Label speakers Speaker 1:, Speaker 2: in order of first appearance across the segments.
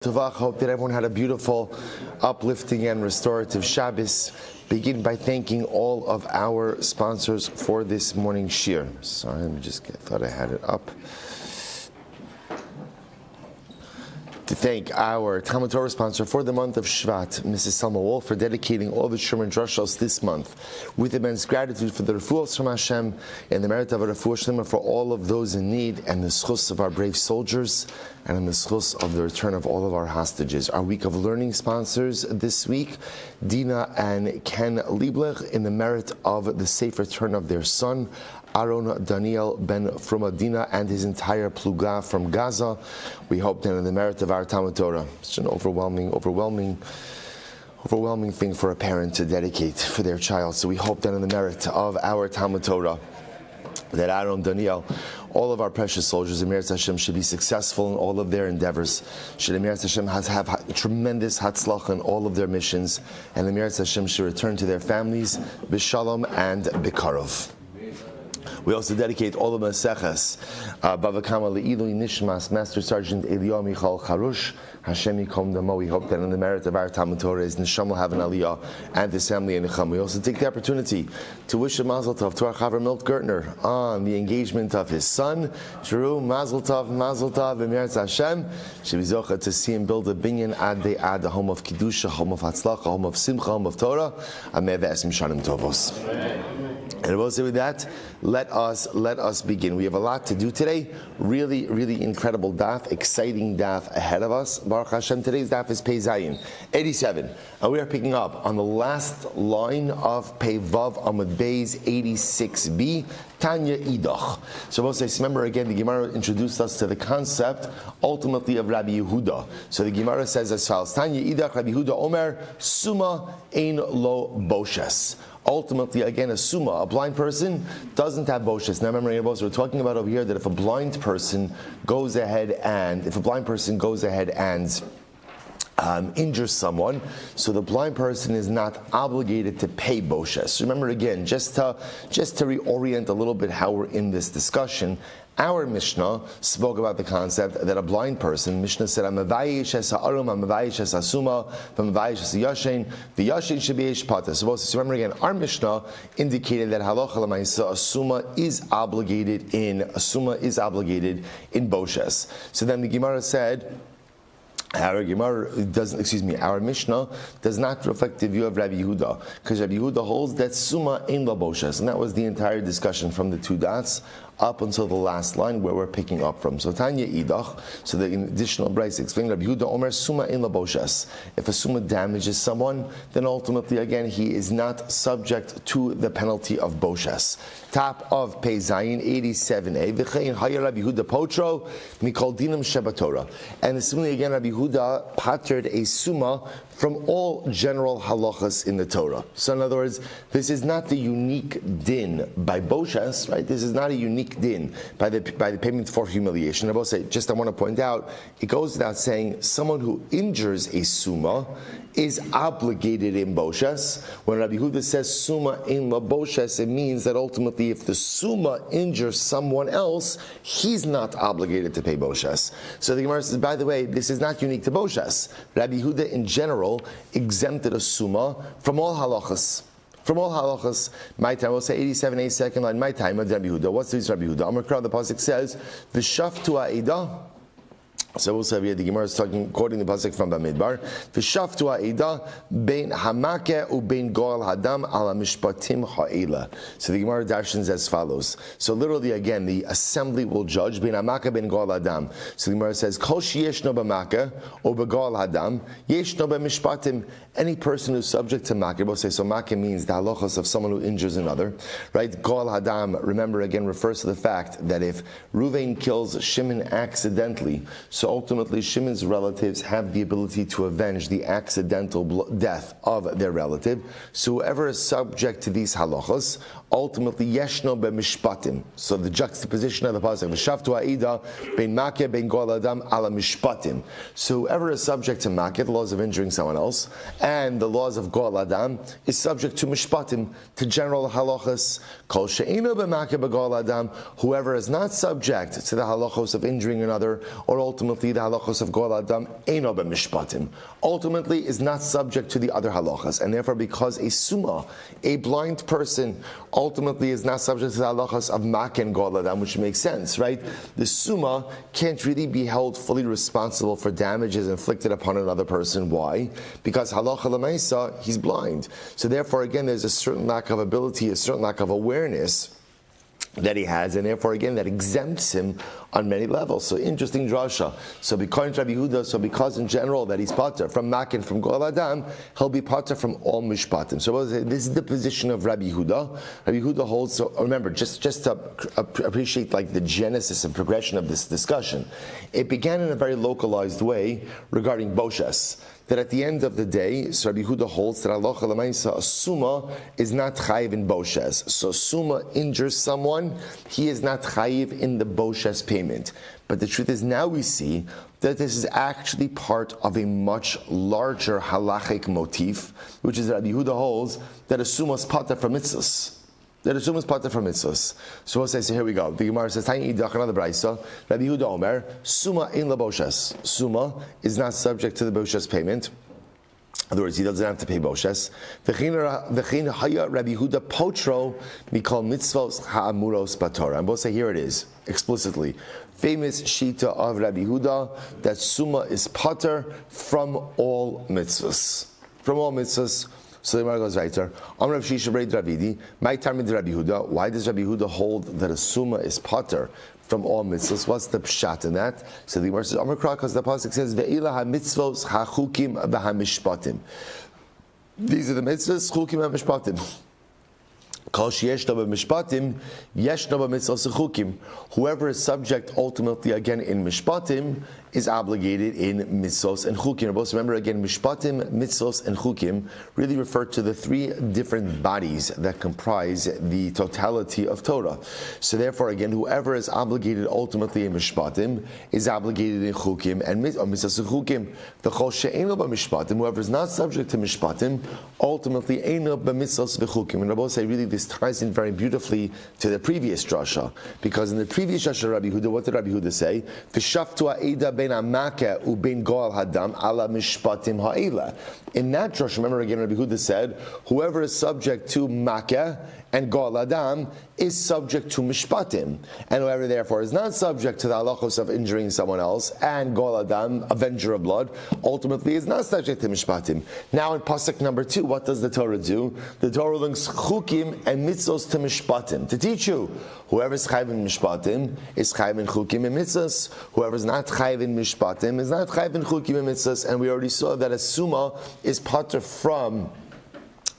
Speaker 1: Tovach, hope that everyone had a beautiful, uplifting, and restorative Shabbos. Begin by thanking all of our sponsors for this morning's shir. Sorry, let me just thought I had it up. To thank our Talmud Torah sponsor for the month of Shvat, Mrs. Selma Wolf, for dedicating all the Shurman Drushos this month with immense gratitude for the refuahs from Hashem and the merit of a refuah shlema for all of those in need and the schus of our brave soldiers and the schus of the return of all of our hostages. Our week of learning sponsors this week, Dina and Ken Lieblich, in the merit of the safe return of their son, Aaron Daniel Ben Frumadina and his entire pluga from Gaza. We hope that in the merit of our Talmud Torah. It's an overwhelming thing for a parent to dedicate for their child. So we hope that in the merit of our Talmud Torah, that Aaron Daniel, all of our precious soldiers, Emir Hashem, should be successful in all of their endeavors. Should Emir Hashem have tremendous hatzlach in all of their missions, and Emir Hashem should return to their families b'shalom and b'karov. We also dedicate all of Maseches, Bava Kamma Le'ilui Nishmas, Master Sergeant Yomi Charush, Hashem Yikom Damo. We hope that in the merit of our Talmud Torah is Nisham will have an aliyah and his family in Necham. We also take the opportunity to wish a Mazel Tov to our Chaver Milt Gertner on the engagement of his son. Shru, Mazel Tov, B'meretz Hashem. Should be zocha to see him build a binyan ad de ad, a home of Kedusha, home of Hatzlach, a home of Simcha, home of Torah. Ameh ve'esim shanim tovos. And I will say with that, let us begin. We have a lot to do today. Really incredible daf, exciting daf ahead of us. Baruch Hashem, today's daf is Pei Zayin, 87. And we are picking up on the last line of Pei Vav Amud Bey's 86b, Tanya Idach. So we'll say, remember again, the Gemara introduced us to the concept, ultimately, of Rabbi Yehuda. So the Gemara says as follows, Tanya Idach, Rabbi Yehuda Omer, Suma Ein Lo Boshes. Ultimately, again, a summa, a blind person, doesn't have boshes. Now remember, we're talking about over here that if a blind person goes ahead and injures someone, so the blind person is not obligated to pay boshes. Remember again, just to reorient a little bit how we're in this discussion, our Mishnah spoke about the concept that a blind person, Mishnah said, "Amavayish es ha'arum, amavayish es ha'suma, amavayish es ha'yashin, the yashin should be ishpata." So remember again, our Mishnah indicated that halacha l'maisa, a suma is obligated in boshes. So then the Gemara said, our Mishnah does not reflect the view of Rabbi Yehuda, because Rabbi Yehuda holds that summa ein la boshes, and that was the entire discussion from the two dots up until the last line where we're picking up from. So Tanya Idach, so the additional brace explaining Rabbi Yehuda Omer summa ein la boshes. If a summa damages someone, then ultimately again he is not subject to the penalty of boshes. Top of Pei Zayin 87a. V'chein hayar Rabbi Yehuda potro mikol dinam shebatorah. And similarly again, Rabbi Yehuda pattered a summa from all general halachas in the Torah. So in other words, this is not the unique din by boshes, right? This is not a unique din by the payment for humiliation. I will say, I want to point out, it goes without saying, someone who injures a summa is obligated in boshes. When Rabbi Yehuda says summa in la boshes, it means that ultimately if the summa injures someone else, he's not obligated to pay boshes. So the Gemara says, by the way, this is not unique to boshes. Rabbi Yehuda in general exempted a summa from all halachas. My time, we'll say 87a second line, my time of Rabbi Yehuda. What's this Rabbi Yehuda? Amar Kra, the pasuk says, V'shaftu ha'edah. So we'll say the Gemara is talking, quoting the pasuk from Bamidbar. V'shaftu ha'edah bein hamake u bein goal hadam ala mishpatim ha'ela. So the Gemara darshans as follows. So literally again, the assembly will judge bein hamake bein goal hadam. So the Gemara says, Kol sheyeshno b'make u b'goal hadam yeshno b'mishpatim. Any person who's subject to makeh, we'll say, so makeh means the halachas of someone who injures another, right? Goal hadam, remember again, refers to the fact that if Ruvain kills Shimon accidentally, so ultimately Shimon's relatives have the ability to avenge the accidental death of their relative. So whoever is subject to these halachas ultimately yeshno b'mishpatim. So the juxtaposition of the pasuk, v'shavtu ha'ida bein makeh bein goel adam ala mishpatim. So whoever is subject to makeh, the laws of injuring someone else, and the laws of goel adam, is subject to mishpatim, to general halachas. Kol she'eno b'makeh b'goel adam, whoever is not subject to the halachos of injuring another, or ultimately the halachos of goel adam, eno b'mishpatim, ultimately is not subject to the other halachas, and therefore because a summa, a blind person, ultimately is not subject to the halachas of makeh and goel adam, which makes sense, right? The summa can't really be held fully responsible for damages inflicted upon another person. Why? Because halacha l'maisa, he's blind. So therefore, again, there's a certain lack of ability, a certain lack of awareness that he has, and therefore again that exempts him on many levels. So interesting drasha. So because Rabbi Yehuda, so because in general that he's pater from Makin, from Goel Adam, he'll be pater from all mishpatim. So this is the position of Rabbi Yehuda. Rabbi Yehuda holds. So remember, just to appreciate like the genesis and progression of this discussion, it began in a very localized way regarding boshes. That at the end of the day, so Rabbi Yehuda holds that Allah Lamaisa, a summa is not chayiv in boshes. So summa injures someone, he is not chayiv in the boshes payment. But the truth is, now we see that this is actually part of a much larger halachic motif, which is that Rabbi Yehuda holds that a summa is pater from mitzvahs. That a summa is pater from mitzvahs. So we'll say, so here we go. The Gemara says, Tanya idach, another brayso. Rabbi Yehuda Omer, summa in la boshes. Summa is not subject to the boshes payment. In other words, he doesn't have to pay boshes. V'chein haya Rabbi Yehuda potro mikol mitzvos ha'amuros batorah. And we'll say, here it is, explicitly. Famous shita of Rabbi Yehuda, that summa is pater from all mitzvahs. From all mitzvahs. So the Gemara goes right there. Amrav Shisha Brei Dravidi, my time with Rabbi Yehuda. Why does Rabbi Yehuda hold that a summa is pater from all mitzvahs? What's the pshat in that? So the Gemara says, Amar Kra, because the pasuk says, Ve'ila ha-mitzvos ha-chukim v'ha-mishpatim. These are the mitzvahs, chukim ha-mishpatim. Whoever is subject ultimately again in mishpatim is obligated in mitzvos and chukim. Remember again, mishpatim, mitzvos, and chukim really refer to the three different bodies that comprise the totality of Torah. So therefore again, whoever is obligated ultimately in mishpatim is obligated in chukim and mitzvos and chukim. V'chol she'eno b'mishpatim, whoever is not subject to mishpatim, ultimately eno b'mitzvos v'chukim. And Rabbi say really this ties in very beautifully to the previous drasha, because in the previous drasha of Rabbi Yehuda, what did Rabbi Yehuda say? V'shaftu ha'eda ben amakeh u'ben goal hadam ala mishpatim ha'ila. In that drasha, remember again, Rabbi Yehuda said, whoever is subject to makeh and goal adam is subject to mishpatim, and whoever therefore is not subject to the halachos of injuring someone else and goal adam, avenger of blood, ultimately is not subject to mishpatim. Now in pasuk number 2, what does the Torah do? The Torah links chukim and mitzvos to mishpatim to teach you whoever is chayiv in mishpatim is chayiv in chukim and mitzvos. Whoever is not chayiv in mishpatim is not chayiv in chukim and mitzvos. And we already saw that a summa is pater from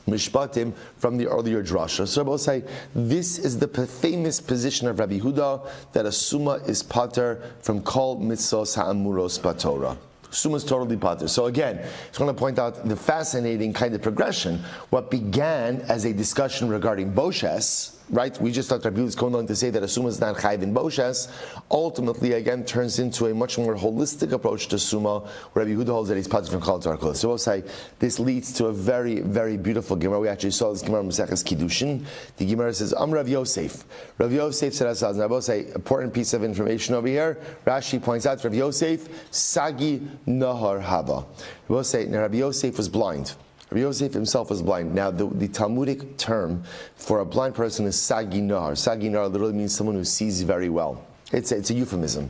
Speaker 1: mishpatim from the earlier drasha. So Rabbi will say, this is the famous position of Rabbi Yehuda, that a summa is pater from kol mitzvos ha'amuros batorah. Summa is totally pater. So again, I just want to point out the fascinating kind of progression. What began as a discussion regarding boshes, right? We just thought Rabbi Yehuda is going on to say that a summa is not chayiv in boshes. Ultimately, again, turns into a much more holistic approach to summa, where Rabbi Yehuda holds that he's pater from kol tarkos. So we'll say this leads to a very, very beautiful Gemara. We actually saw this Gemara in Maseches Kiddushin. The Gemara says, Rav Yosef. Rav Yosef said as and I will say important piece of information over here. Rashi points out Rav Yosef Sagi Nahar Hava. We will say Rabbi Yosef was blind. Rabbi Yosef himself was blind. Now, the Talmudic term for a blind person is Sagi Nahar. Sagi Nahar literally means someone who sees very well. It's a euphemism.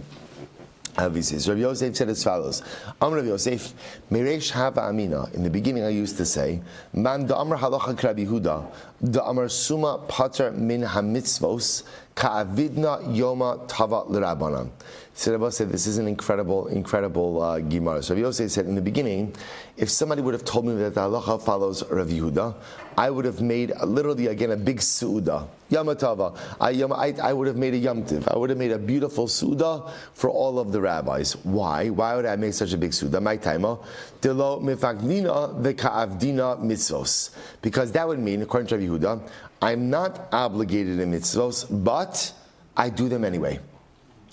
Speaker 1: Rabbi Yosef said as follows: Rabbi Yosef, Meresh Hava Amina. In the beginning, I used to say, Man da Amar Halacha Rabbi Yehuda, da Amar Suma Pater Min Hamitzvos, Ka'avidna Yoma Tava L'Rabbanan. So Rabbi said, this is an incredible Gemara. So Rabbi Yosef said, in the beginning, if somebody would have told me that the halacha follows Rav Yehuda, I would have made literally again a big su'uda. Yamatava. I would have made a yamtiv. I would have made a beautiful su'uda for all of the rabbis. Why? Why would I make such a big su'uda? My taima. Delo mifagdina v'ka'avdina mitzvos. Because that would mean, according to Rav Yehuda, I'm not obligated in mitzvos, but I do them anyway.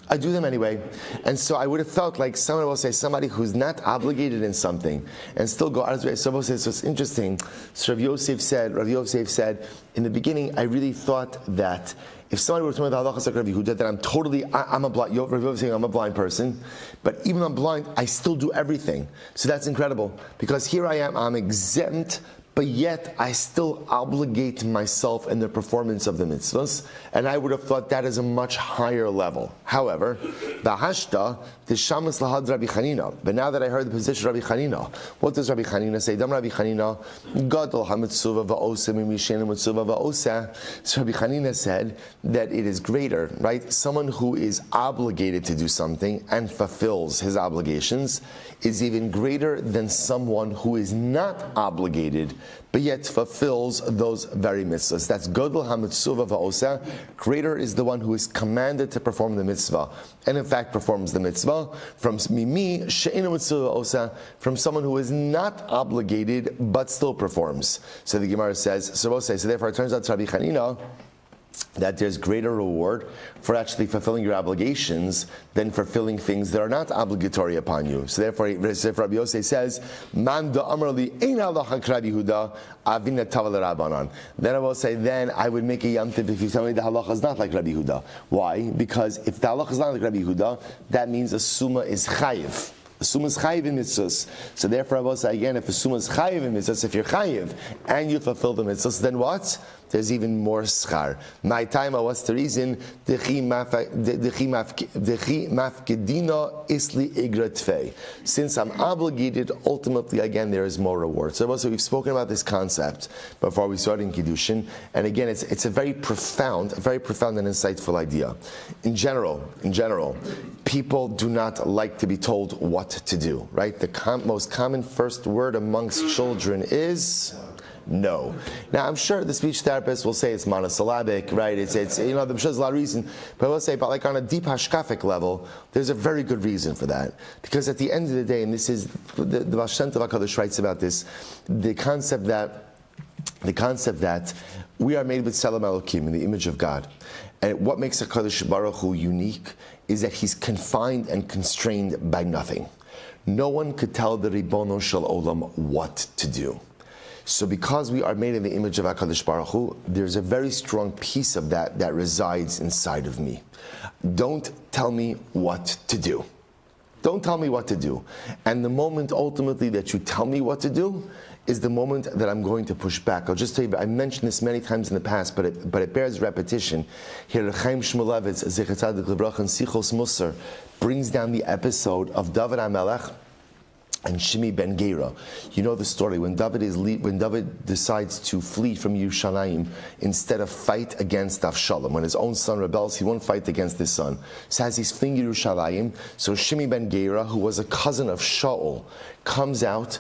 Speaker 1: I do them anyway. And so I would have felt like someone will say, somebody who's not obligated in something and still go out of his way. So it's interesting. So Rabbi Yosef said, in the beginning, I really thought that if somebody were to tell me the halachas like Rabbi Yehuda, that I'm a blind, Rabbi Yosef saying I'm a blind person, but even though I'm blind, I still do everything. So that's incredible. Because here I am, I'm exempt, but yet I still obligate myself in the performance of the mitzvahs, and I would have thought that is a much higher level. However, the hashta, the shamas lahad Rabbi Chanina. But now that I heard the position of Rabbi Chanina, what does Rabbi Chanina say? Dam Rabbi Chanina, gadol hamitzuva va'osa mimishen mitzuva va'osa. So Rabbi Chanina said that it is greater, right? Someone who is obligated to do something and fulfills his obligations is even greater than someone who is not obligated but yet fulfills those very mitzvahs. That's Godel HaMitzvah Va'osa. Greater is the one who is commanded to perform the mitzvah, and in fact performs the mitzvah. From Mimi She'ena Mitzvah Va'osa, from someone who is not obligated but still performs. So the Gemara says, so therefore it turns out to Rabbi Chanina that there's greater reward for actually fulfilling your obligations than fulfilling things that are not obligatory upon you. So therefore, Rabbi Yosef says, "Man da amar li ein halacha Rabbi Yehuda, avina tavel rabbanan." Then I will say, then I would make a yamtiv if you tell me the halacha is not like Rabbi Yehuda. Why? Because if the halacha is not like Rabbi Yehuda, that means a summa is chayiv. A summa is chayiv in mitzvahs. So therefore, I will say again, if a summa is chayiv in mitzvahs, if you're chayiv and you fulfill the mitzvahs, then what? There's even more schar. My time, what's the reason? Since I'm obligated, ultimately, again, there is more reward. So also, we've spoken about this concept before we started in Kiddushin, and again, it's a very profound and insightful idea. In general, people do not like to be told what to do, right? The most common first word amongst children is no. Now, I'm sure the speech therapist will say it's monosyllabic, right? It's there's a lot of reason, but I will say, but like on a deep hashkafic level, there's a very good reason for that. Because at the end of the day, and this is the Baal Shem Tov HaKadosh writes about this, the concept that we are made with Tzelem Elokim, in the image of God. And what makes HaKadosh Baruch Hu unique is that he's confined and constrained by nothing. No one could tell the Ribono Shel Olam what to do. So because we are made in the image of HaKadosh Baruch Hu, there's a very strong piece of that resides inside of me. Don't tell me what to do. Don't tell me what to do. And the moment ultimately that you tell me what to do is the moment that I'm going to push back. I'll just tell you, I mentioned this many times in the past, but it bears repetition. Here, Chaim Shmulevitz, Zecher Tzadik Levrach, and Sichos Musar brings down the episode of David HaMelech and Shimi ben Gera. You know the story. When David decides to flee from Yerushalayim, instead of fight against Avshalom, when his own son rebels, he won't fight against his son. So as he's fleeing Yerushalayim, so Shimi ben Gera, who was a cousin of Shaul, comes out,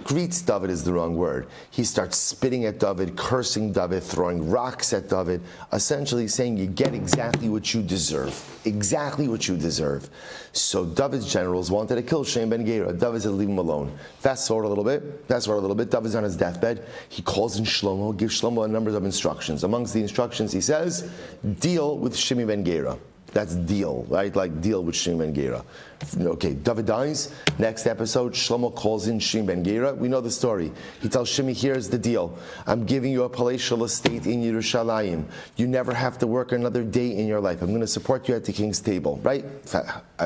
Speaker 1: greets David is the wrong word. He starts spitting at David, cursing David, throwing rocks at David, essentially saying you get exactly what you deserve. Exactly what you deserve. So David's generals wanted to kill Shem ben Gera. David said, leave him alone. Fast forward a little bit. David's on his deathbed. He calls in Shlomo, gives Shlomo a number of instructions. Amongst the instructions, he says, deal with Shimi ben Gera. That's deal, right? Like deal with Shimi ben Gera. Okay, David dies. Next episode, Shlomo calls in Shimi ben Gera. We know the story. He tells Shimi, here's the deal. I'm giving you a palatial estate in Yerushalayim. You never have to work another day in your life. I'm going to support you at the king's table, right?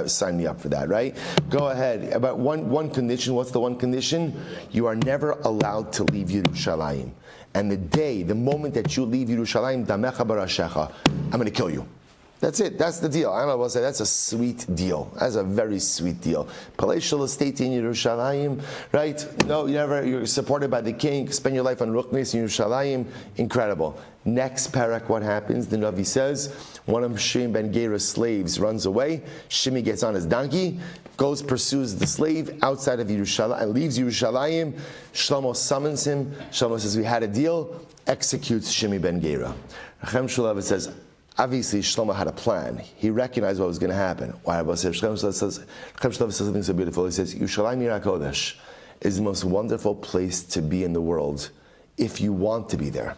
Speaker 1: Sign me up for that, right? Go ahead. About one condition. What's the one condition? You are never allowed to leave Yerushalayim. And the moment that you leave Yerushalayim, damecha barashecha, I'm going to kill you. That's it. That's the deal. I don't know what to say. That's a sweet deal. That's a very sweet deal. Palatial estate in Yerushalayim, right? No, you're supported by the king. Spend your life on Ruknis in Yerushalayim. Incredible. Next parak, what happens? The Navi says, one of Shimi ben Gera's slaves runs away. Shimi gets on his donkey, goes, pursues the slave outside of Yerushalayim, and leaves Yerushalayim. Shlomo summons him. Shlomo says, we had a deal. Executes Shimi ben Gera. Chaim Shmulevitz says, obviously, Shlomo had a plan. He recognized what was going to happen. Why? Chaim Shmulevitz says something so beautiful. He says, Yerushalayim Yir HaKodesh is the most wonderful place to be in the world if you want to be there.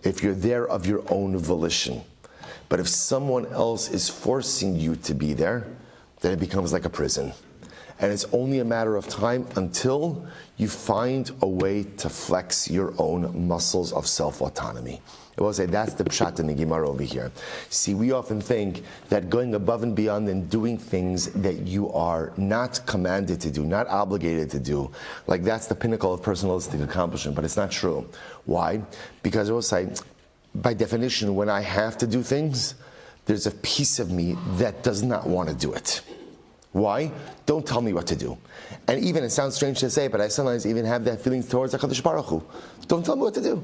Speaker 1: if you're there of your own volition. But if someone else is forcing you to be there, then it becomes like a prison. And it's only a matter of time until you find a way to flex your own muscles of self-autonomy. I will say that's the pshat in the Gemara over here. See, we often think that going above and beyond and doing things that you are not commanded to do, not obligated to do, like that's the pinnacle of personalistic accomplishment, but it's not true. Why? Because I will say, by definition, when I have to do things, there's a piece of me that does not want to do it. Why? Don't tell me what to do. And even, it sounds strange to say, but I sometimes even have that feeling towards HaKadosh Baruch Hu. Don't tell me what to do.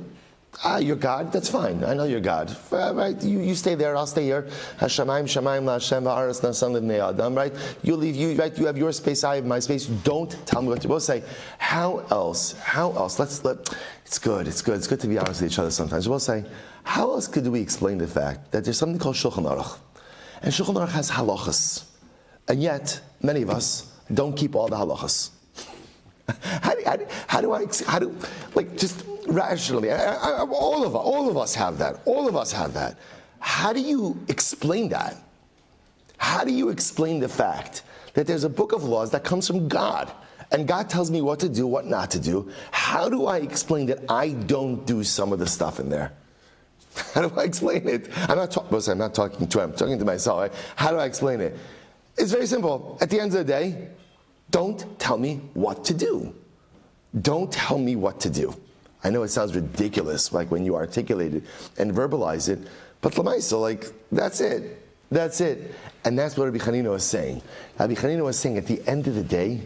Speaker 1: You're God, that's fine. I know you're God. Right? You stay there, I'll stay here. Hashemayim, Shamayim, LaHashem, Va'aretz, Nasan, Livnei Adam, right? You leave, right? You have your space, I have my space. Don't tell me what to do. We'll say, how else? It's good to be honest with each other sometimes. We'll say, how else could we explain the fact that there's something called Shulchan Aruch? And Shulchan Aruch has halachas. And yet, many of us don't keep all the halachas. How do just rationally, all of us have that. All of us have that. How do you explain that? How do you explain the fact that there's a book of laws that comes from God, and God tells me what to do, what not to do? How do I explain that I don't do some of the stuff in there? How do I explain it? I'm not talking to him, I'm talking to myself. Right? How do I explain it? It's very simple. At the end of the day, don't tell me what to do. Don't tell me what to do. I know it sounds ridiculous, like when you articulate it and verbalize it, but l'maisa, like, that's it. That's it. And that's what Rabbi Chanina was saying. Rabbi Chanina was saying, at the end of the day,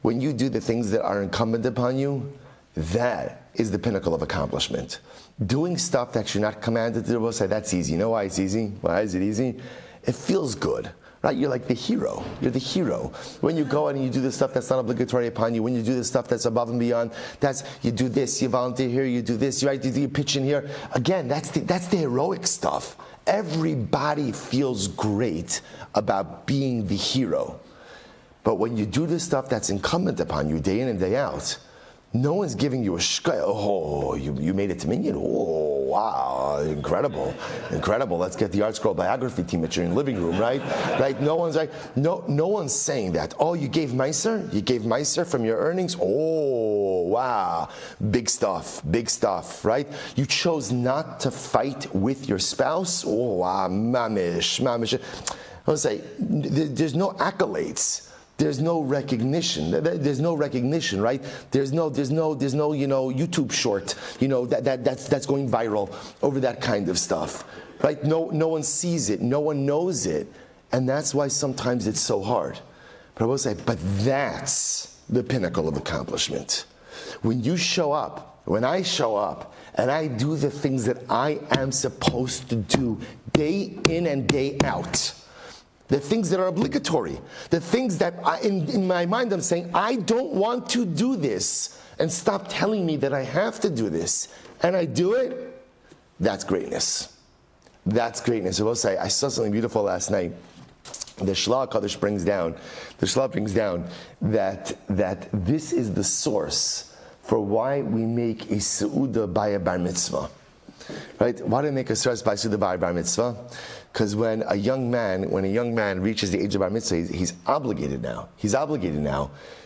Speaker 1: when you do the things that are incumbent upon you, that is the pinnacle of accomplishment. Doing stuff that you're not commanded to do, we'll say, that's easy. You know why it's easy? Why is it easy? It feels good. Right, you're like the hero. You're the hero. When you go out and you do the stuff that's not obligatory upon you, when you do the stuff that's above and beyond, you do this, you volunteer here, you do this, right? You pitch in here. Again, that's the heroic stuff. Everybody feels great about being the hero. But when you do the stuff that's incumbent upon you day in and day out, no one's giving you a shkaya. Oh, you made it to Minyan? Oh, wow, incredible. Let's get the Art Scroll biography team at your living room, right? Right? No one's saying that. Oh, you gave Meiser? You gave Meiser from your earnings? Oh, wow. Big stuff, right? You chose not to fight with your spouse? Oh, wow, mamish. I would say, there's no accolades. There's no recognition. There's no recognition, right? There's no, YouTube short, that's going viral over that kind of stuff, right? No one sees it, no one knows it, and that's why sometimes it's so hard. But I will say, but that's the pinnacle of accomplishment. When I show up, and I do the things that I am supposed to do day in and day out. The things that are obligatory, the things that in my mind I'm saying, I don't want to do this, and stop telling me that I have to do this, and I do it, that's greatness. That's greatness. I will say, I saw something beautiful last night. The Shla Kadosh brings down that this is the source for why we make a Seudah by a Bar Mitzvah. Right? Why do we make a source by Seudah by a Bar Mitzvah? Because when a young man reaches the age of Bar Mitzvah, he's obligated now.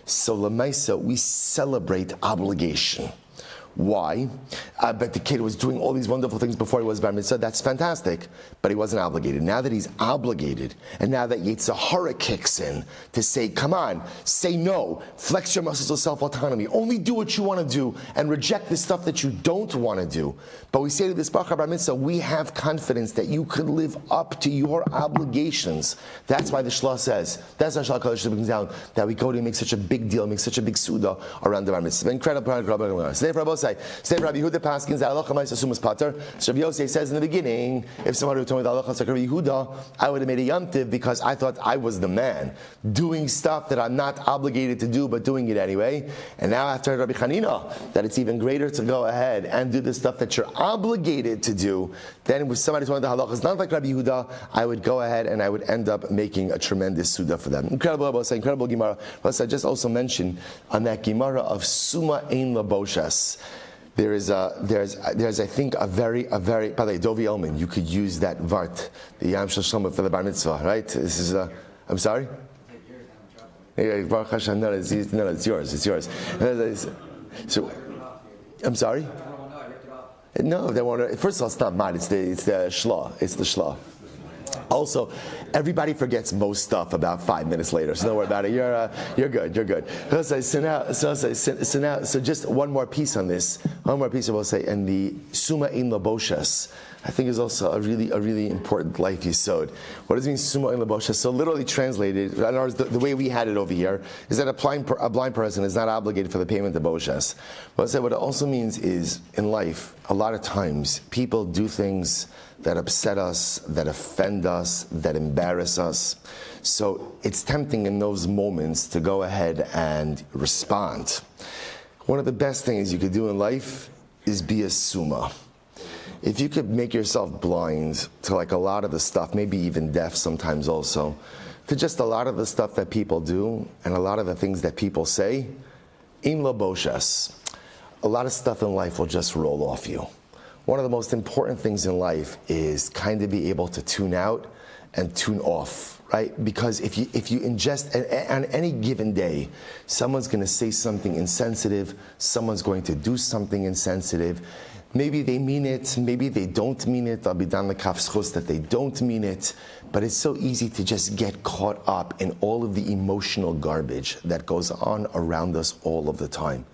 Speaker 1: So Lamaisa, we celebrate obligation. Why? But the kid was doing all these wonderful things before he was Bar Mitzvah. That's fantastic, but he wasn't obligated. Now that he's obligated, and now that Yetzer Hara kicks in to say, come on, say no, flex your muscles of self-autonomy, only do what you want to do, and reject the stuff that you don't want to do. But we say to this Bar Mitzvah, we have confidence that you could live up to your obligations. That's why the Shla says, that's why Shla Kadosh brings down, that we go to make such a big deal, make such a big Seudah around the Bar Mitzvah. Incredible. Say Rabbi Yehuda Paskins that halacha ma'aseh sumas pater. So Rabbi Yosef says in the beginning, if someone would told me the halacha like Rabbi Yehuda, I would have made a yom tiv because I thought I was the man doing stuff that I'm not obligated to do, but doing it anyway. And now after Rabbi Chanina, that it's even greater to go ahead and do the stuff that you're obligated to do. Then if somebody told me the halacha is not like Rabbi Yehuda, I would go ahead and I would end up making a tremendous Seudah for them. Incredible Gemara. Plus, I just also mentioned on that Gemara of Suma Ein Laboshas. there's I think a very by the way, Dovi Elman, you could use that vart, the Yam Shel Shlomo for the Bar Mitzvah, right? This is I'm sorry. Baruch Hashem, no, it's yours. So, I'm sorry. No, they want to. First of all, it's not mine. It's the shla. It's the shla. Also, everybody forgets most stuff about 5 minutes later, so don't worry about it. You're good. So just one more piece on this. One more piece I will say, and the summa in laboshes, I think is also a really important life yesod. What does it mean summa in laboshes? So literally translated, the way we had it over here is that a blind person is not obligated for the payment of boshes. But what it also means is in life, a lot of times people do things that upset us, that offend us, that embarrass us. So it's tempting in those moments to go ahead and respond. One of the best things you could do in life is be a summa. If you could make yourself blind to like a lot of the stuff, maybe even deaf sometimes also, to just a lot of the stuff that people do and a lot of the things that people say, in laboshes, a lot of stuff in life will just roll off you. One of the most important things in life is kind of be able to tune out and tune off, right? Because if you ingest, on any given day, someone's going to say something insensitive, someone's going to do something insensitive. Maybe they mean it, maybe they don't mean it. I'll be down the kafschus that they don't mean it. But it's so easy to just get caught up in all of the emotional garbage that goes on around us all of the time.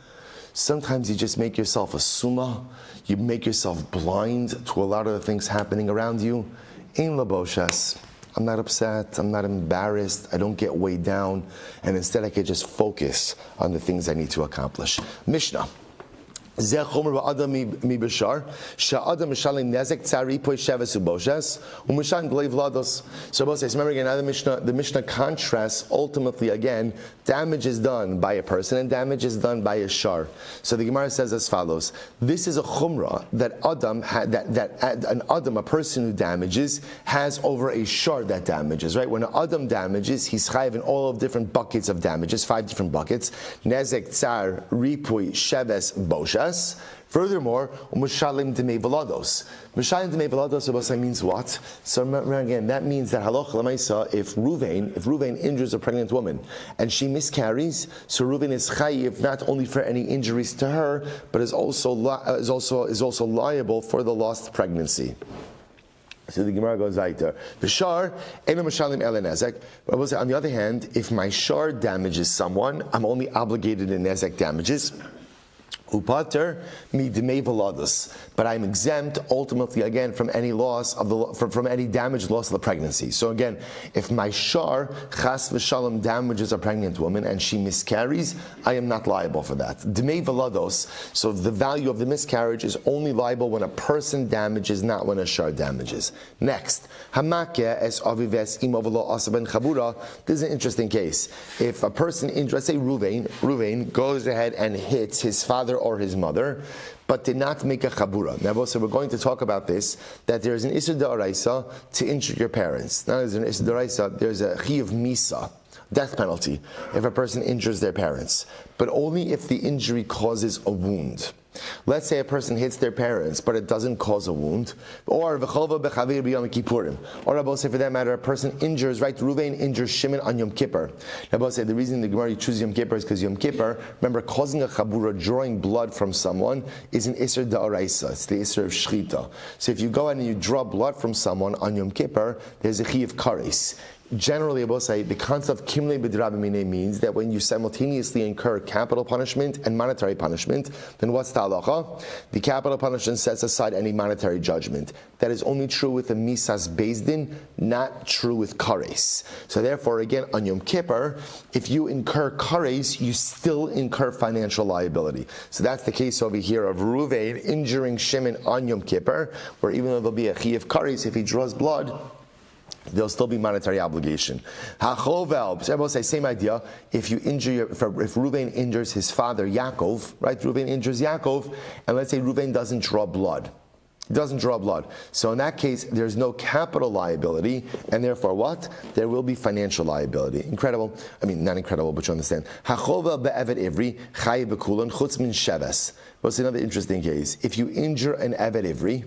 Speaker 1: Sometimes you just make yourself a summa, you make yourself blind to a lot of the things happening around you. In laboshes, I'm not upset, I'm not embarrassed, I don't get weighed down, and instead I can just focus on the things I need to accomplish. Mishnah. So remember again, the Mishnah contrasts ultimately again, damage is done by a person and damage is done by a shar. So the Gemara says as follows: this is a chumrah that an adam, a person who damages, has over a shar that damages. Right? When an adam damages, he's chayiv in all of different buckets of damages, 5 different buckets: nezek, tsar, ripui, sheves, bosha. Furthermore, Mushalim Demei Velados. Mushalim Demei Velados means what? So remember again, that means that halacha l'maisa, if Ruvain injures a pregnant woman and she miscarries, so Ruvain is chayiv not only for any injuries to her, but is also liable for the lost pregnancy. So the Gemara goes weiter. The shar, eno mishalim ele nezek. But I will say, on the other hand, if my shar damages someone, I'm only obligated in nezek damages. Upater mi dmei velados, but I'm exempt ultimately again from any loss of from any damage, loss of the pregnancy. So again, if my shar chas v'shalom damages a pregnant woman and she miscarries, I am not liable for that. Dmei velados. So the value of the miscarriage is only liable when a person damages, not when a shar damages. Next, hamakeh es avives imovelo asaben chabura. This is an interesting case. If a person, let's say Ruvain goes ahead and hits his father or his mother, but did not make a chabura. Now, so we're going to talk about this, that there is an isur d'oraisa to injure your parents. Now, there's an isur d'oraisa, there's a chiyuv misa, death penalty, if a person injures their parents, but only if the injury causes a wound. Let's say a person hits their parents, but it doesn't cause a wound. Or v'cholva b'chavir b'yom kippurim. Or Rabbi say, for that matter, a person injures, right? Ruvain injures Shimon on Yom Kippur. Rabbi say the reason the Gemara you choose Yom Kippur is because Yom Kippur, remember, causing a chabura, drawing blood from someone, is an isur da'oraisa. It's the isur of shchita. So if you go out and you draw blood from someone on Yom Kippur, there's a chiyuv kares. Generally, I will say the concept of kimle b'drabimine means that when you simultaneously incur capital punishment and monetary punishment, then what's the halacha? The capital punishment sets aside any monetary judgment. That is only true with the misas bezdin, not true with kares. So therefore, again, on Yom Kippur, if you incur kares, you still incur financial liability. So that's the case over here of Ruvain injuring Shimon on Yom Kippur, where even though there'll be a chiyuv kares, if he draws blood, there'll still be monetary obligation. Hachovel, everyone say same idea. If you injure if Ruvain injures his father Yaakov, right? Ruvain injures Yaakov, and let's say Ruvain doesn't draw blood. It doesn't draw blood. So in that case, there's no capital liability, and therefore what? There will be financial liability. Incredible. I mean, not incredible, but you understand. Hachova be'eved ivri chayiv bekulan chutz min sheves. What's another interesting case? If you injure an eved ivri,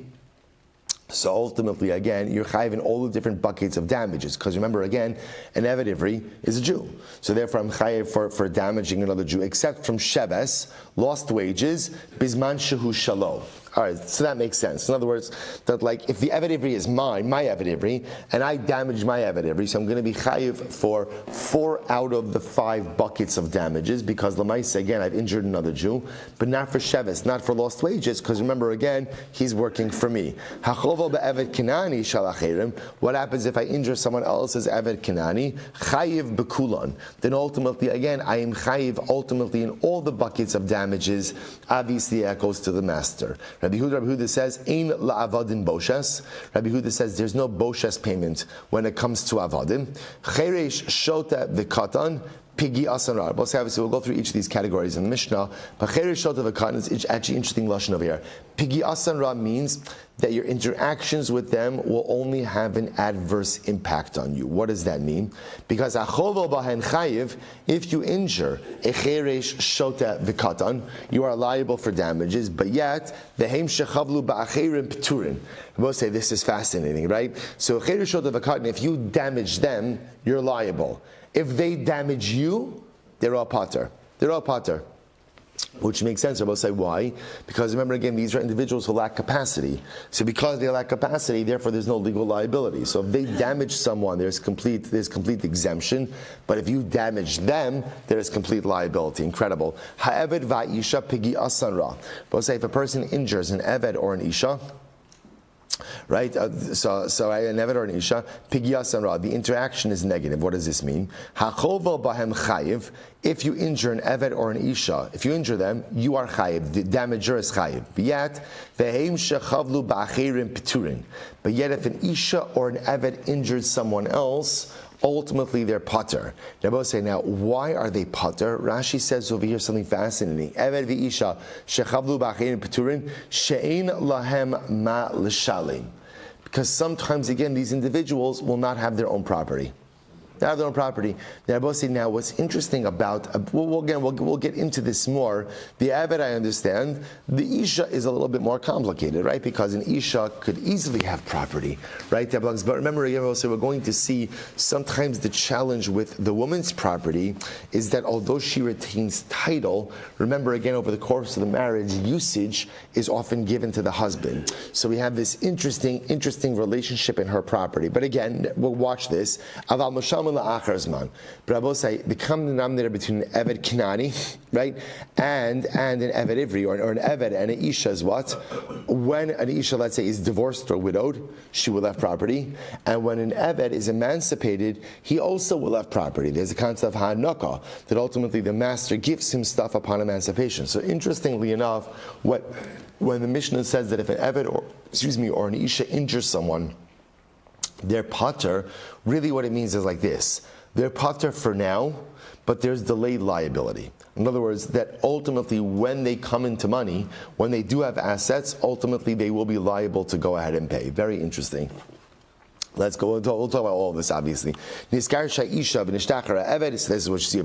Speaker 1: so ultimately, again, you're chayiv in all the different buckets of damages. Because remember, again, an eved ivri is a Jew. So therefore, I'm chayiv for damaging another Jew, except from sheves, lost wages, bisman shehu shalo. All right, so that makes sense. In other words, that like if the eved ivri is mine, my eved ivri, and I damage my eved ivri, so I'm going to be chayiv for 4 out of the 5 buckets of damages, because lamaisa, again, I've injured another Jew, but not for sheves, not for lost wages, because remember, again, he's working for me. Hachovo be'eved kinani shalachirim. What happens if I injure someone else's eved kinani? Chayiv bekulan. Then ultimately, again, I am chayiv ultimately in all the buckets of damages. Obviously, that goes to the master. Rabbi Huda says, "Ein la'avadim boshes." Rabbi Huda says there's no boshes payment when it comes to avadim. Cheresh shota v'katan pigi asanrar. We'll go through each of these categories in the Mishnah. But cheresh shota v'katan is actually interesting lashon over here. Pigi asanrar means that your interactions with them will only have an adverse impact on you. What does that mean? Because achovo bahen chayiv, if you injure a cheresh shota v'katan, you are liable for damages, but yet vehem shechavlu ba'acherim p'turin. We'll say this is fascinating, right? So cheresh shota v'katan, if you damage them, you're liable. If they damage you, they're all pater. They're all pater. Which makes sense. I will say why? Because remember again, these are individuals who lack capacity. So because they lack capacity, therefore there's no legal liability. So if they damage someone, there's complete exemption. But if you damage them, there is complete liability. Incredible. Ha'eved va'isha pigi asanra. We'll say if a person injures an eved or an isha, right? So an eved or an isha, pigyas and ra, the interaction is negative. What does this mean? Hachova bahem chayiv. If you injure an eved or an isha, if you injure them, you are chayiv. The damager is chayiv. But yet, vehem shechavlu ba'achirim p'turin. But yet, if an isha or an eved injured someone else, ultimately they're pater. Now, say now, why are they pater? Rashi says over here something fascinating. Eved v'isha shechavlu b'achirim p'turin she'ein lahem ma l'shalim. Because sometimes, again, these individuals will not have their own property. They have their own property. Now, what's interesting about, we'll get into this more. The Eved, I understand. The Isha is a little bit more complicated, right? Because an Isha could easily have property, right? But remember, again, also we're going to see sometimes the challenge with the woman's property is that although she retains title, remember again, over the course of the marriage, usage is often given to the husband. So we have this interesting relationship in her property. But again, we'll watch this. Aval Masham but I will say the common denominator between an Eved Kinani, right, and an Eved Ivri, or an Eved and an Isha is what? When an Isha, let's say, is divorced or widowed, she will have property. And when an Eved is emancipated, he also will have property. There's a concept of Hanaka, that ultimately the master gives him stuff upon emancipation. So interestingly enough, when the Mishnah says that if an Eved or an Isha injures someone, they're pater, really what it means is like this. They're pater for now, but there's delayed liability. In other words, that ultimately when they come into money, when they do have assets, ultimately they will be liable to go ahead and pay. Very interesting. Let's go. We'll talk about all of this, obviously. This is what you see over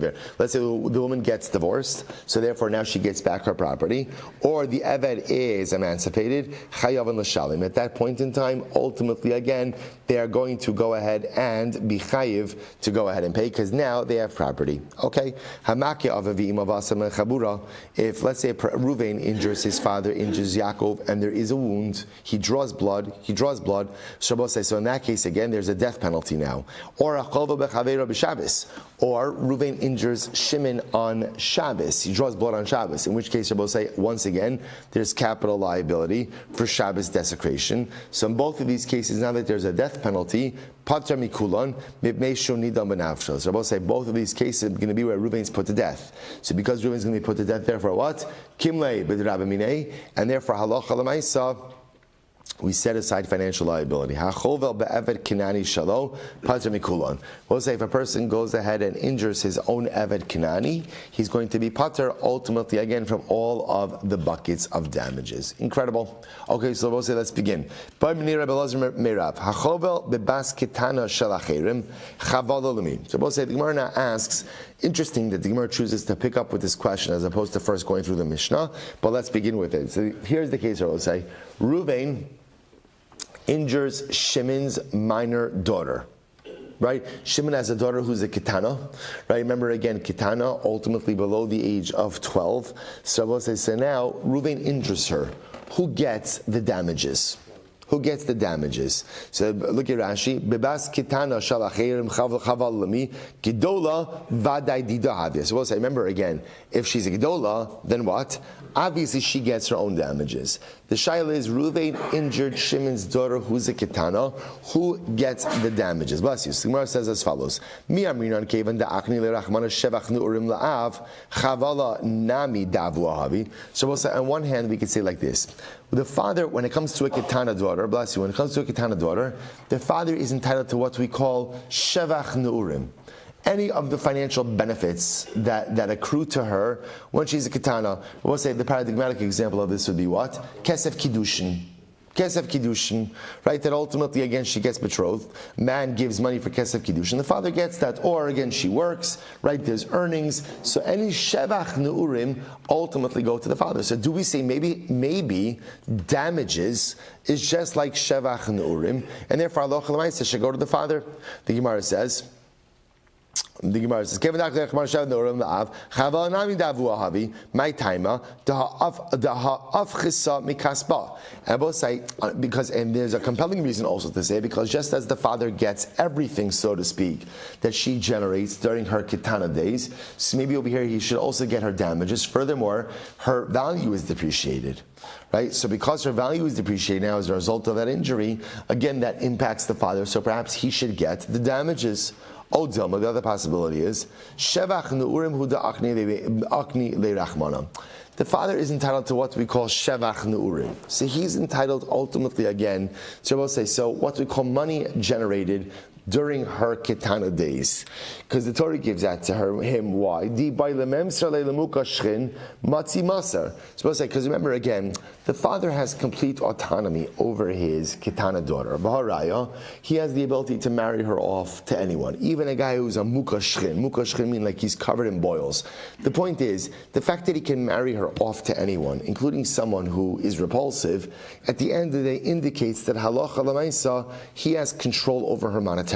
Speaker 1: here. Let's say the woman gets divorced, so therefore now she gets back her property, or the eved is emancipated. At that point in time, ultimately, again, they are going to go ahead and be chayiv to go ahead and pay because now they have property. Okay. If let's say Reuven injures his father, injures Yaakov, and there is a wound, he draws blood. Shabbos says so. In that case, again, there's a death penalty now. Or Reuven injures Shimon on Shabbos. He draws blood on Shabbos. In which case, Shabbos say once again, there's capital liability for Shabbos desecration. So in both of these cases, now that there's a death penalty, Pater Mikulon, Mibnei Shonidam Benavshel. So Shabbos say both of these cases are going to be where Reuven's put to death. So because Reuven's going to be put to death, therefore what? Kimlei b'drabaminei, and therefore halacha l'maisa. we set aside financial liability. We'll say if a person goes ahead and injures his own Eved Kinani, he's going to be pater ultimately again from all of the buckets of damages. Incredible. Okay, so we'll say let's begin. So we'll say the Gemara now asks, interesting that the Gemara chooses to pick up with this question as opposed to first going through the Mishnah, but let's begin with it. So here's the case where we'll say, Ruvain injures Shimon's minor daughter. Right? Shimon has a daughter who's a kitana. Right? Remember again, kitana, ultimately below the age of 12. So we'll say, so now, Reuven injures her. Who gets the damages? Who gets the damages? So look at Rashi. Bebas kitana shalachirim chaval lami gidola vaday didahavia. So we'll say, remember again, if she's a gidola, then what? Obviously, she gets her own damages. The shaila is Reuven injured Shimon's daughter, who's a kitana. Who gets the damages? Bless you. So the Gemara says as follows: Mi amrinan kevan da'achni le'rachmana shevach nu'urim la'av chavala nami davu ahavi. So we'll say, on one hand, we could say like this: the father, when it comes to a kitana daughter, bless you, when it comes to a kitana daughter, the father is entitled to what we call shevach nu'urim. Any of the financial benefits that accrue to her when she's a kitana. We'll say the paradigmatic example of this would be what? Kesef Kiddushin. Kesef Kiddushin, right? That ultimately, again, she gets betrothed. Man gives money for Kesef Kiddushin. The father gets that. Or, again, she works, right? There's earnings. So any Shevach Nu'urim ultimately go to the father. So do we say maybe damages is just like Shevach Nu'urim, and therefore Allah should go to the father? The Gemara says, my timer, and both say because, and there's a compelling reason also to say, because just as the father gets everything, so to speak, that she generates during her kitana days, so maybe over here he should also get her damages. Furthermore, her value is depreciated. Right? So because her value is depreciated now as a result of that injury, again that impacts the father, so perhaps he should get the damages. Oh, Dilma, the other possibility is Shevach Nu'urim Huda Akni Le'Rachmana. The father is entitled to what we call Shevach Nu'urim. So he's entitled ultimately again to what we call money generated during her kitana days, because the Torah gives that to him. Why? Because remember again, the father has complete autonomy over his kitana daughter. B'haraya, he has the ability to marry her off to anyone, even a guy who's a mukashchin. Mukashchin means like he's covered in boils. The point is, the fact that he can marry her off to anyone, including someone who is repulsive, at the end of the day indicates that halacha l'maisa, he has control over her monetarily.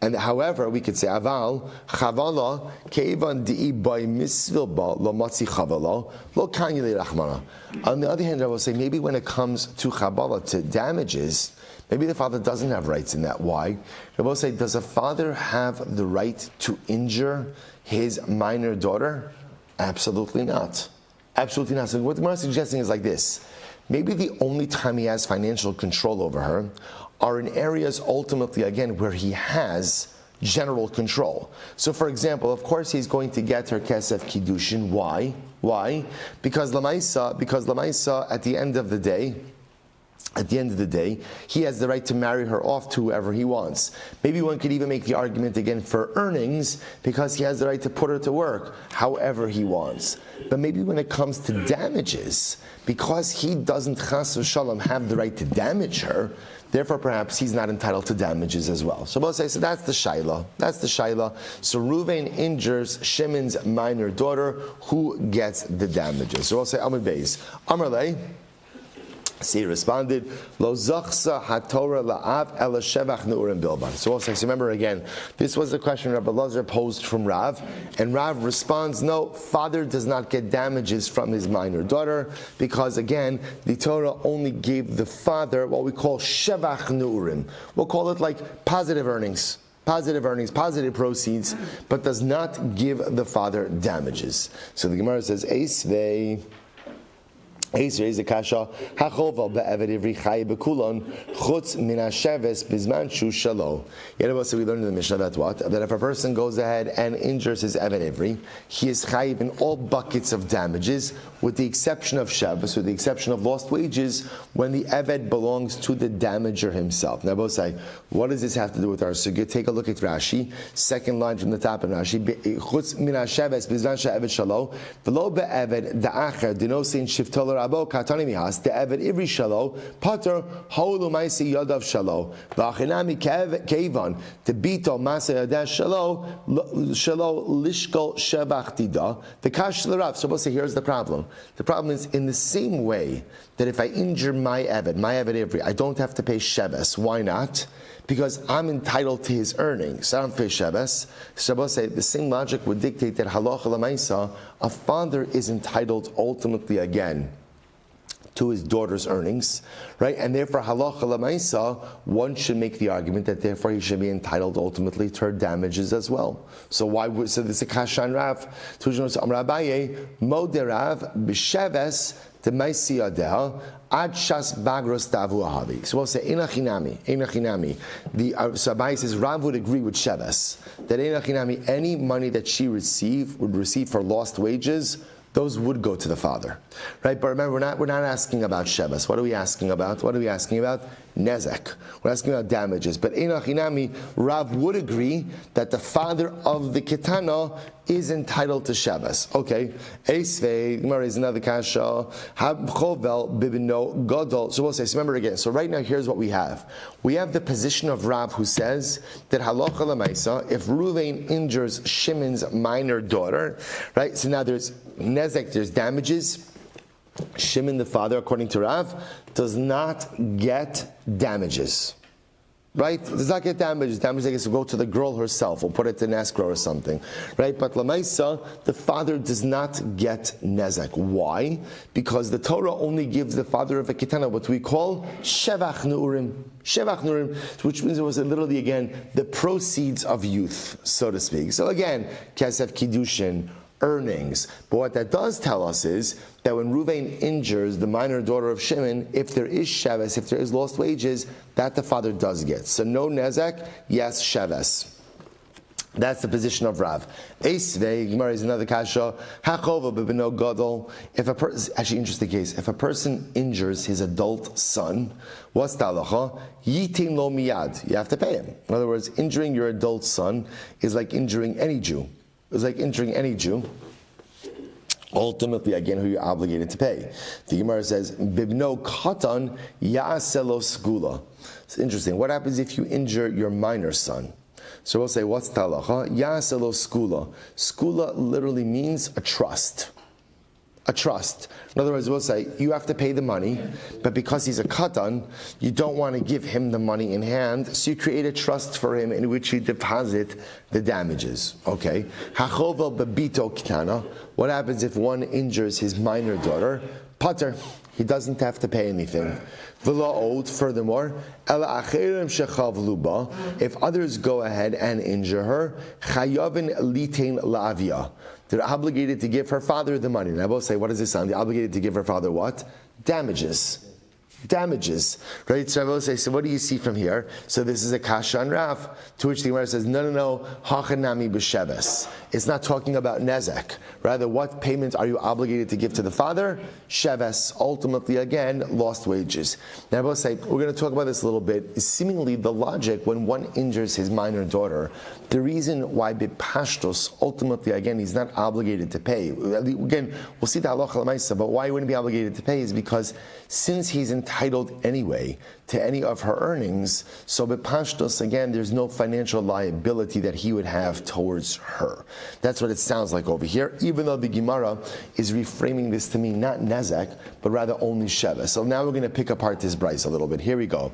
Speaker 1: And however, we could say aval chavala keivan di'i by misvilba lo matzi chavala lo kanyele rachmana. On the other hand, I will say maybe when it comes to chavala, to damages, maybe the father doesn't have rights in that. Why? I will say, does a father have the right to injure his minor daughter? Absolutely not. Absolutely not. So what the Gemara is suggesting is like this: maybe the only time he has financial control over her are in areas ultimately, again, where he has general control. So for example, of course he's going to get her Kesef Kiddushin. Why? Because Lamaisa, at the end of the day, he has the right to marry her off to whoever he wants. Maybe one could even make the argument again for earnings, because he has the right to put her to work however he wants. But maybe when it comes to damages, because he doesn't chas v'shalom have the right to damage her, therefore perhaps he's not entitled to damages as well. So we'll say, so that's the shaila. So Reuven injures Shimon's minor daughter. Who gets the damages? So we'll say Amud Beis. Amarlei. See, he responded, Lo zachsa haTorah la'av ela shevach nu'urim bilban. So also, remember again, this was the question Rabbi Lazar posed from Rav, and Rav responds, no, father does not get damages from his minor daughter, because again, the Torah only gave the father what we call shevach nu'urim. We'll call it like positive earnings, positive proceeds, but does not give the father damages. So the Gemara says, Eisvei. Raise the kasha hachoval be'eved ivri chay bekulon chutz min hasheves bizman shu shalo. So we learned in the Mishnah that what? That if a person goes ahead and injures his eved ivri, he is chayiv in all buckets of damages, with the exception of sheves, with the exception of lost wages, when the eved belongs to the damager himself. Now, both say, what does this have to do with our sugya? Take a look at Rashi, second line from the top of Rashi. Chutz min hasheves bizman she'eved shalo v'lo be'eved da'acher dinosin shiftoler abo katani mihas de'eved ivri shalo pater holu ma'isi yadav shalo v'achinami kevan tebito masa yadav shalo lishkol shevach dida the kash l'rav. So we'll say here's the problem. The problem is in the same way that if I injure my eved ivri, I don't have to pay sheves. Why not? Because I'm entitled to his earnings. I don't pay sheves. So we'll say the same logic would dictate that halacha l'maisa, a father is entitled ultimately again to his daughter's earnings, right? And therefore, halacha l'maisa, one should make the argument that therefore he should be entitled ultimately to her damages as well. So why would, so this is a kashan Rav, Tujnos Amar Abaye, Moderav, B'sheves, T'maisi Yadeh, Ad Shas Bagros Tavu Ahavi. So we'll say, Einachinami. So Abaye says, Rav would agree with Sheves, that Einachinami, any money that she would receive for lost wages, those would go to the father, right? But remember, we're not asking about sheves. What are we asking about? Nezek. We're asking about damages. But Einachinami, Rav would agree that the father of the ketana is entitled to sheves. Okay. Eisvei, Gemara is another kasha. Chovel bibino gadol. So we'll say. So remember again. So right now, here's what we have. We have the position of Rav who says that halacha l'maisa, if Ruvain injures Shimon's minor daughter, right? So now there's nezek, there's damages. Shimon, the father, according to Rav, does not get damages. Right? Does not get damages. Damages, I guess, will go to the girl herself. We'll put it in escrow or something. Right? But Lamaisa, the father does not get nezek. Why? Because the Torah only gives the father of a ketana what we call shevach nurim. Shevach nurim, which means it was literally, again, the proceeds of youth, so to speak. So again, kesef kiddushin, earnings. But what that does tell us is that when Ruvain injures the minor daughter of Shimon, if there is sheves, if there is lost wages, that the father does get. So no nezek, yes sheves. That's the position of Rav. Eisvei, Gemara is another kasha. Hachova b'bino gadol. If a person, actually interesting case, if a person injures his adult son, what's the halacha? Yitin lo miyad. You have to pay him. In other words, injuring your adult son is like injuring any Jew. It's like injuring any Jew. Ultimately, again, who you're obligated to pay. The Gemara says, "Bibno katan ya'aselo skula." It's interesting. What happens if you injure your minor son? So we'll say, what's talacha? Ya'aselo skula. Skula literally means a trust. A trust. In other words, we'll say, you have to pay the money, but because he's a katan, you don't want to give him the money in hand, so you create a trust for him in which you deposit the damages. Okay. Hachovel babito kitana. What happens if one injures his minor daughter? Pater. He doesn't have to pay anything. Furthermore, if others go ahead and injure her, they're obligated to give her father the money. And I will say, what does this sound? They're obligated to give her father what? Damages. Damages, right? So I will say, so what do you see from here? So this is a kasha on Rav, to which the Gemara says, no, hachanami b'sheves. It's not talking about nezek. Rather, what payment are you obligated to give to the father? Sheves. Ultimately, again, lost wages. Now I will say, we're going to talk about this a little bit. Seemingly, the logic when one injures his minor daughter, the reason why b'pashtos, ultimately, again, he's not obligated to pay. Again, we'll see the halacha l'maisa, but why he wouldn't be obligated to pay is because since he's entitled anyway to any of her earnings, so b'pashtos, again, there's no financial liability that he would have towards her. That's what it sounds like over here, even though the Gemara is reframing this to mean not nezek, but rather only sheves. So now we're going to pick apart this brayso a little bit. Here we go.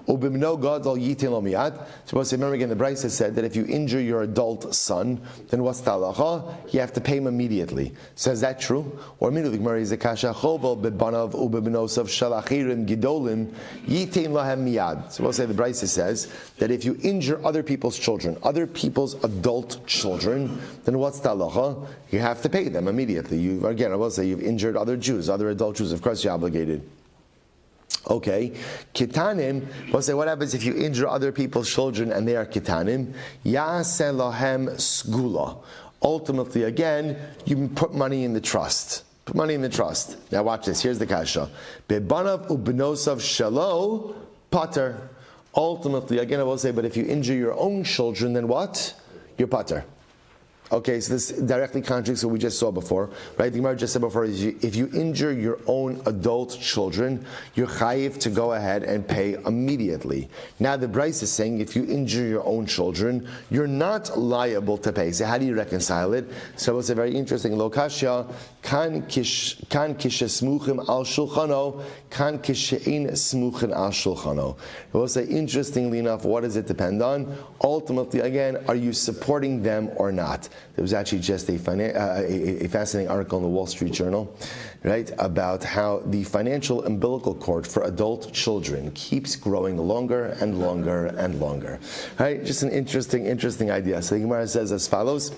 Speaker 1: Ubimno gadol yitin lo miyad. So remember again, the Brisa said that if you injure your adult son, then what's the halacha? You have to pay him immediately. So is that true? Or immediately, Gemara is a kasha chovel bebanav ubimnosav shalachirim gidolim yitin lahem miyad. So we'll say the Brisa says that if you injure other people's children, other people's adult children, then what's the halacha? You have to pay them immediately. Again, I will say you've injured other Jews, other adult Jews. Of course, you're obligated. Okay, kitanim. We'll say what happens if you injure other people's children and they are kitanim? Yaseh lahem sgula. Ultimately, again, you put money in the trust. Put money in the trust. Now watch this. Here's the kasha. Bebanav ubenosav shalo pater. Ultimately, again, I will say, but if you injure your own children, then what? You're pater. Okay, so this directly contradicts what we just saw before, right? The Gemara just said before, if you injure your own adult children, you're chayiv to go ahead and pay immediately. Now the Bryce is saying, if you injure your own children, you're not liable to pay. So how do you reconcile it? So it's a very interesting lokasha. Kan kishe smuchim al shulchano, kan kishein smuchim al shulchano. We'll say, interestingly enough, what does it depend on? Ultimately, again, are you supporting them or not? There was actually just a fascinating article in the Wall Street Journal, right, about how the financial umbilical cord for adult children keeps growing longer and longer and longer. Right, just an interesting idea. So the Gemara says as follows.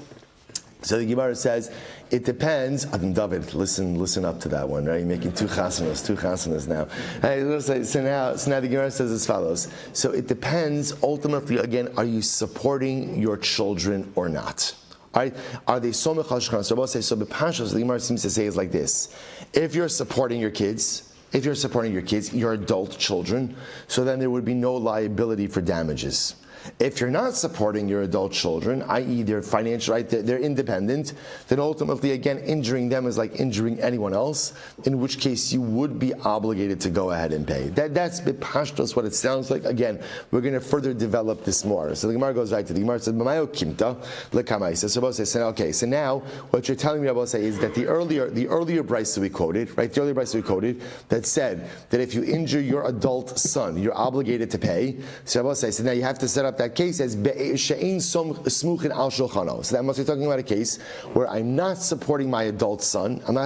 Speaker 1: So the Gemara says, it depends. David, listen up to that one, right? You're making two chasanas now. Right, so now the Gemara says as follows. So it depends, ultimately, again, are you supporting your children or not? Right? Are they so mechashkan? So we'll say, so b'pashos, the Gemara seems to say is like this. If you're supporting your kids, your adult children, so then there would be no liability for damages. If you're not supporting your adult children, i.e. they're financial, right, they're independent, then ultimately, again, injuring them is like injuring anyone else, in which case you would be obligated to go ahead and pay. That's b'pashtos what it sounds like. Again, we're going to further develop this more. So the Gemara goes right to the Gemara says, "B'mayo kimta lekamai." So Rabbi says, okay, so now what you're telling me, Rabbi say, is that the earlier brayso that we quoted, right, the earlier brayso we quoted that said that if you injure your adult son, you're obligated to pay. So Rabbi says, so now you have to set up that case as she'ein smuchin al shulchano. So that must be talking about a case where I'm not supporting my adult son. And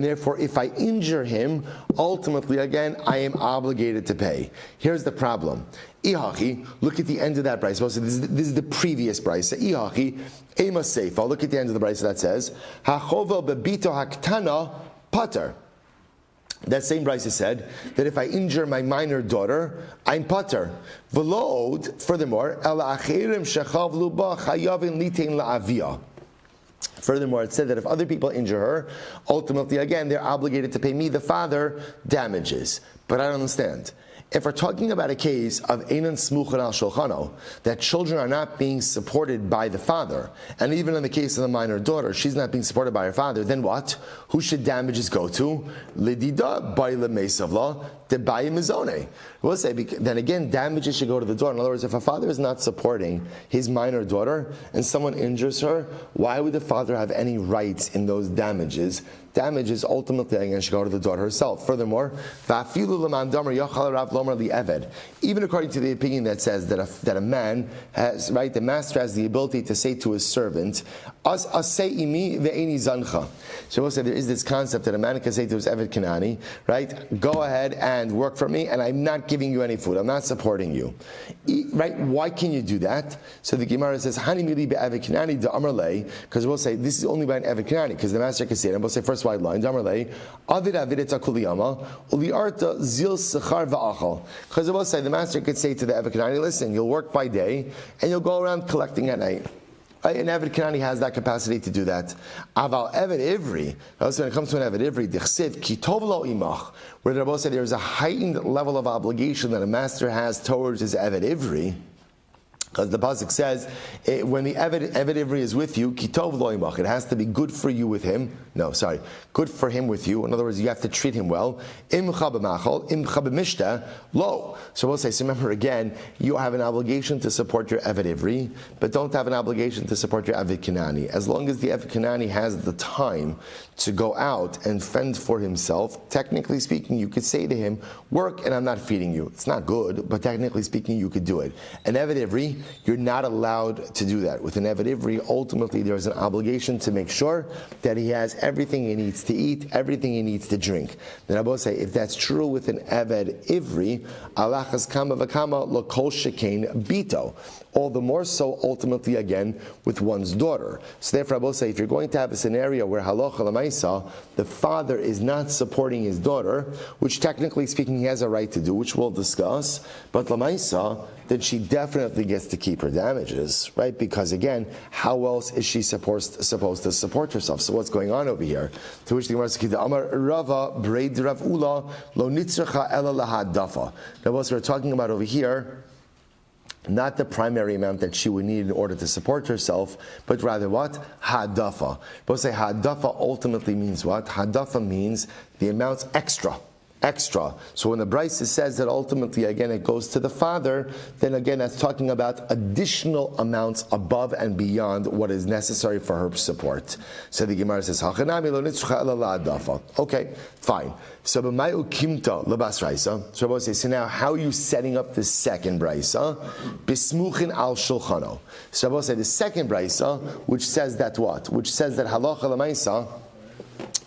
Speaker 1: therefore, if I injure him, ultimately, again, I am obligated to pay. Here's the problem. Ihachi, look at the end of that brayso. So this is the previous brayso. Ihachi, ema seifa. Look at the end of the brayso that says, hachova bebito haktana pater. That same Brisa said that if I injure my minor daughter, I'm pater. V'lo'od, furthermore, el achirim shechavlu ba chayavin litain la'aviyah. Furthermore, it said that if other people injure her, ultimately, again, they're obligated to pay me, the father, damages. But I don't understand. If we're talking about a case of einan smuchan al shulchano, that children are not being supported by the father, and even in the case of the minor daughter, she's not being supported by her father, then what? Who should damages go to? Lidida baile mesavla debaye mizone. We'll say, then again, damages should go to the daughter. In other words, if a father is not supporting his minor daughter and someone injures her, why would the father have any rights in those damages? Damages ultimately again should go to the daughter herself. Furthermore, even according to the opinion that says that a man has, right, the master has the ability to say to his servant, so we'll say there is this concept that a man can say to his Eved Kanani, right, go ahead and work for me, and I'm not giving you any food, I'm not supporting you. Right? Why can you do that? So the Gemara says, because we'll say this is only by an Eved Kanani, because the master can say it, and we'll say first wide line, because we'll say the master could say to the Eved Kanani, listen, you'll work by day, and you'll go around collecting at night. Right? An Eved Kanani has that capacity to do that. Aval Eved Ivri, also when it comes to an Eved Ivri, Dichsiv ki tov lo imach, where the Rabbi said there is a heightened level of obligation that a master has towards his Eved Ivri. Because the pasuk says, when the Eved Ivri is with you, kitov lo imach, it has to be good for you with him. No, sorry, good for him with you. In other words, you have to treat him well. Imcha b'machal, imcha b'mishta, lo. So we'll say, so remember again, you have an obligation to support your Eved Ivri, but don't have an obligation to support your Eved Kanani. As long as the Eved Kanani has the time to go out and fend for himself, technically speaking, you could say to him, work and I'm not feeding you. It's not good, but technically speaking, you could do it. An Eved Ivri, you're not allowed to do that. With an Eved Ivri, ultimately there's an obligation to make sure that he has everything he needs to eat, everything he needs to drink. Then I will say, if that's true with an Eved Ivri, alachas Kamma v'Kamma lo kol shekain bito. All the more so, ultimately, again, with one's daughter. So therefore, I will say, if you're going to have a scenario where halacha l'maisa, the father is not supporting his daughter, which technically speaking he has a right to do, which we'll discuss, but l'maisa, then she definitely gets to keep her damages, right? Because again, how else is she supposed to support herself? So what's going on over here? To which the Gemara says, Amar Rava Breid Rav Ula Lo Nitzracha Ela Lahadafa. Now, what we're talking about over here, not the primary amount that she would need in order to support herself, but rather what? Hadafa. We'll say hadafa ultimately means what? Hadafa means the amounts extra. So when the Brisa says that ultimately, again, it goes to the father, then again, that's talking about additional amounts above and beyond what is necessary for her support. So the Gemara says, okay, fine. So now how are you setting up the second Brisa? Bismuchin al shulchano. So I will say the second Brisa, which says that what? Which says that halacha l'maisa,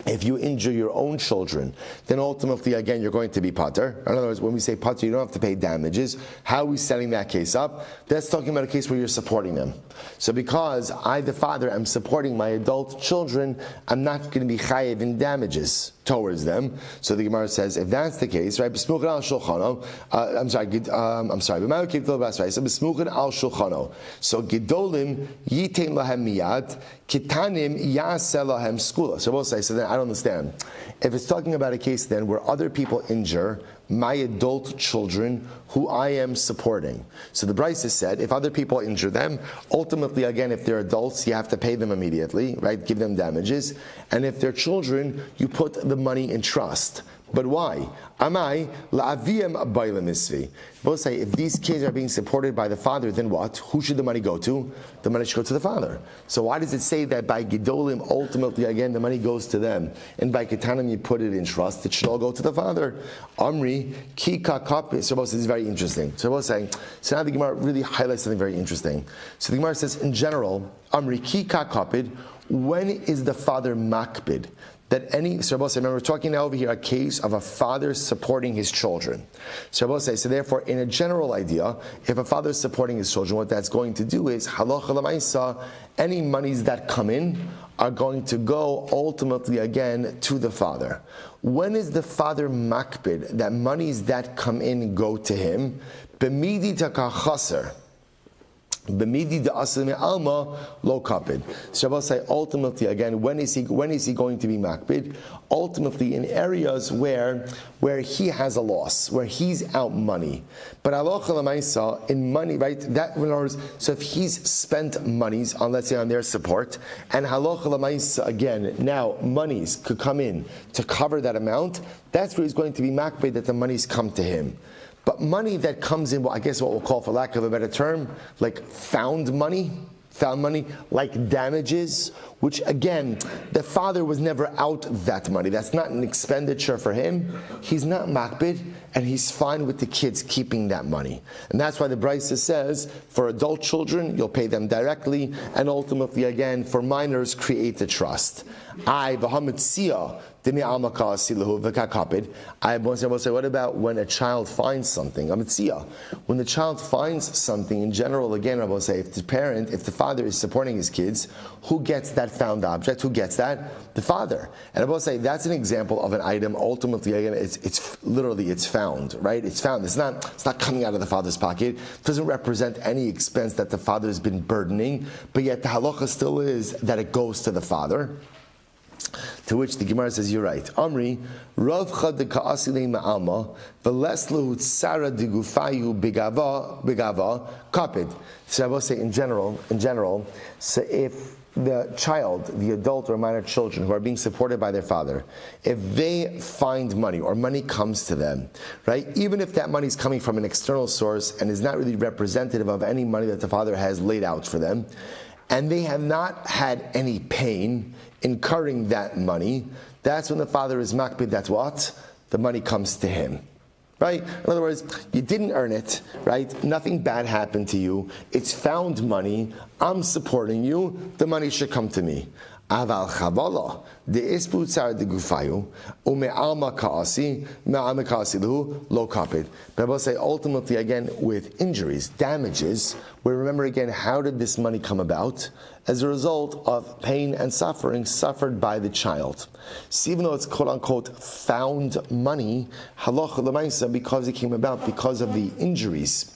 Speaker 1: if you injure your own children, then ultimately, again, you're going to be pater. In other words, when we say pater, you don't have to pay damages. How are we setting that case up? That's talking about a case where you're supporting them. So because I, the father, am supporting my adult children, I'm not going to be chayiv in damages towards them. So the Gemara says, if that's the case, right? B'smuchin al shulchano. I'm sorry. B'smuchin al shulchano. So gedolim yitain lahem miyad, kitanim yaseh lahem skula. So we'll say, so then I don't understand. If it's talking about a case then where other people injure my adult children who I am supporting. So the Brisa said, if other people injure them, ultimately, again, if they're adults, you have to pay them immediately, right? Give them damages. And if they're children, you put the money in trust. But why? Amai la'aviyem abayla misvi. Both say, if these kids are being supported by the father, then what? Who should the money go to? The money should go to the father. So why does it say that by Gedolim, ultimately, again, the money goes to them, and by Ketanim, you put it in trust, it should all go to the father? Amri, ki kakap. So this is very interesting. So both saying, so now the Gemara really highlights something very interesting. So the Gemara says, in general, Amri, ki kakapid, when is the father makbid? That any, so remember, we're talking now over here a case of a father supporting his children. So therefore, in a general idea, if a father is supporting his children, what that's going to do is, halacha l'maisa, any monies that come in are going to go ultimately again to the father. When is the father makbid that monies that come in go to him? B'midi takachaser. B'midi da'aslim alma lo kapid. So say ultimately again, when is he going to be makbid? Ultimately in areas where he has a loss, where he's out money. But halacha l'maisa in money, right? That in other words, so if he's spent monies on, let's say, on their support, and halacha l'maisa again, now monies could come in to cover that amount. That's where he's going to be makbid, that the monies come to him. But money that comes in, well, I guess what we'll call, for lack of a better term, like found money, like damages, which again, the father was never out that money. That's not an expenditure for him. He's not makbid, and he's fine with the kids keeping that money. And that's why the Brisa says, for adult children, you'll pay them directly, and ultimately, again, for minors, create the trust. I will say, what about when a child finds something? When the child finds something, in general, again, I will say, if the father is supporting his kids, who gets that found object? Who gets that? The father. And I will say, that's an example of an item, ultimately, again, it's literally, it's found, right? It's found. It's not coming out of the father's pocket. It doesn't represent any expense that the father has been burdening, but yet the halacha still is that it goes to the father. To which the Gemara says, you're right. Amri, Rav Chad Ka'asile Ma'alma, Veleslu Tsara Digufayu Bigava, Kapid. So I will say in general, so if the child, the adult or minor children who are being supported by their father, if they find money or money comes to them, right, even if that money is coming from an external source and is not really representative of any money that the father has laid out for them, and they have not had any pain incurring that money, that's when the father is makbid. That's what? The money comes to him. Right? In other words, you didn't earn it, right? Nothing bad happened to you. It's found money. I'm supporting you. The money should come to me. Aval chavala de ispu tzar de gufayu ume'alma kaasi me'alma kaasi luhu lo kapid. But I will say ultimately again with injuries, damages. We remember again, how did this money come about? As a result of pain and suffering suffered by the child. So even though it's quote unquote found money, halacha l'maisa, because it came about because of the injuries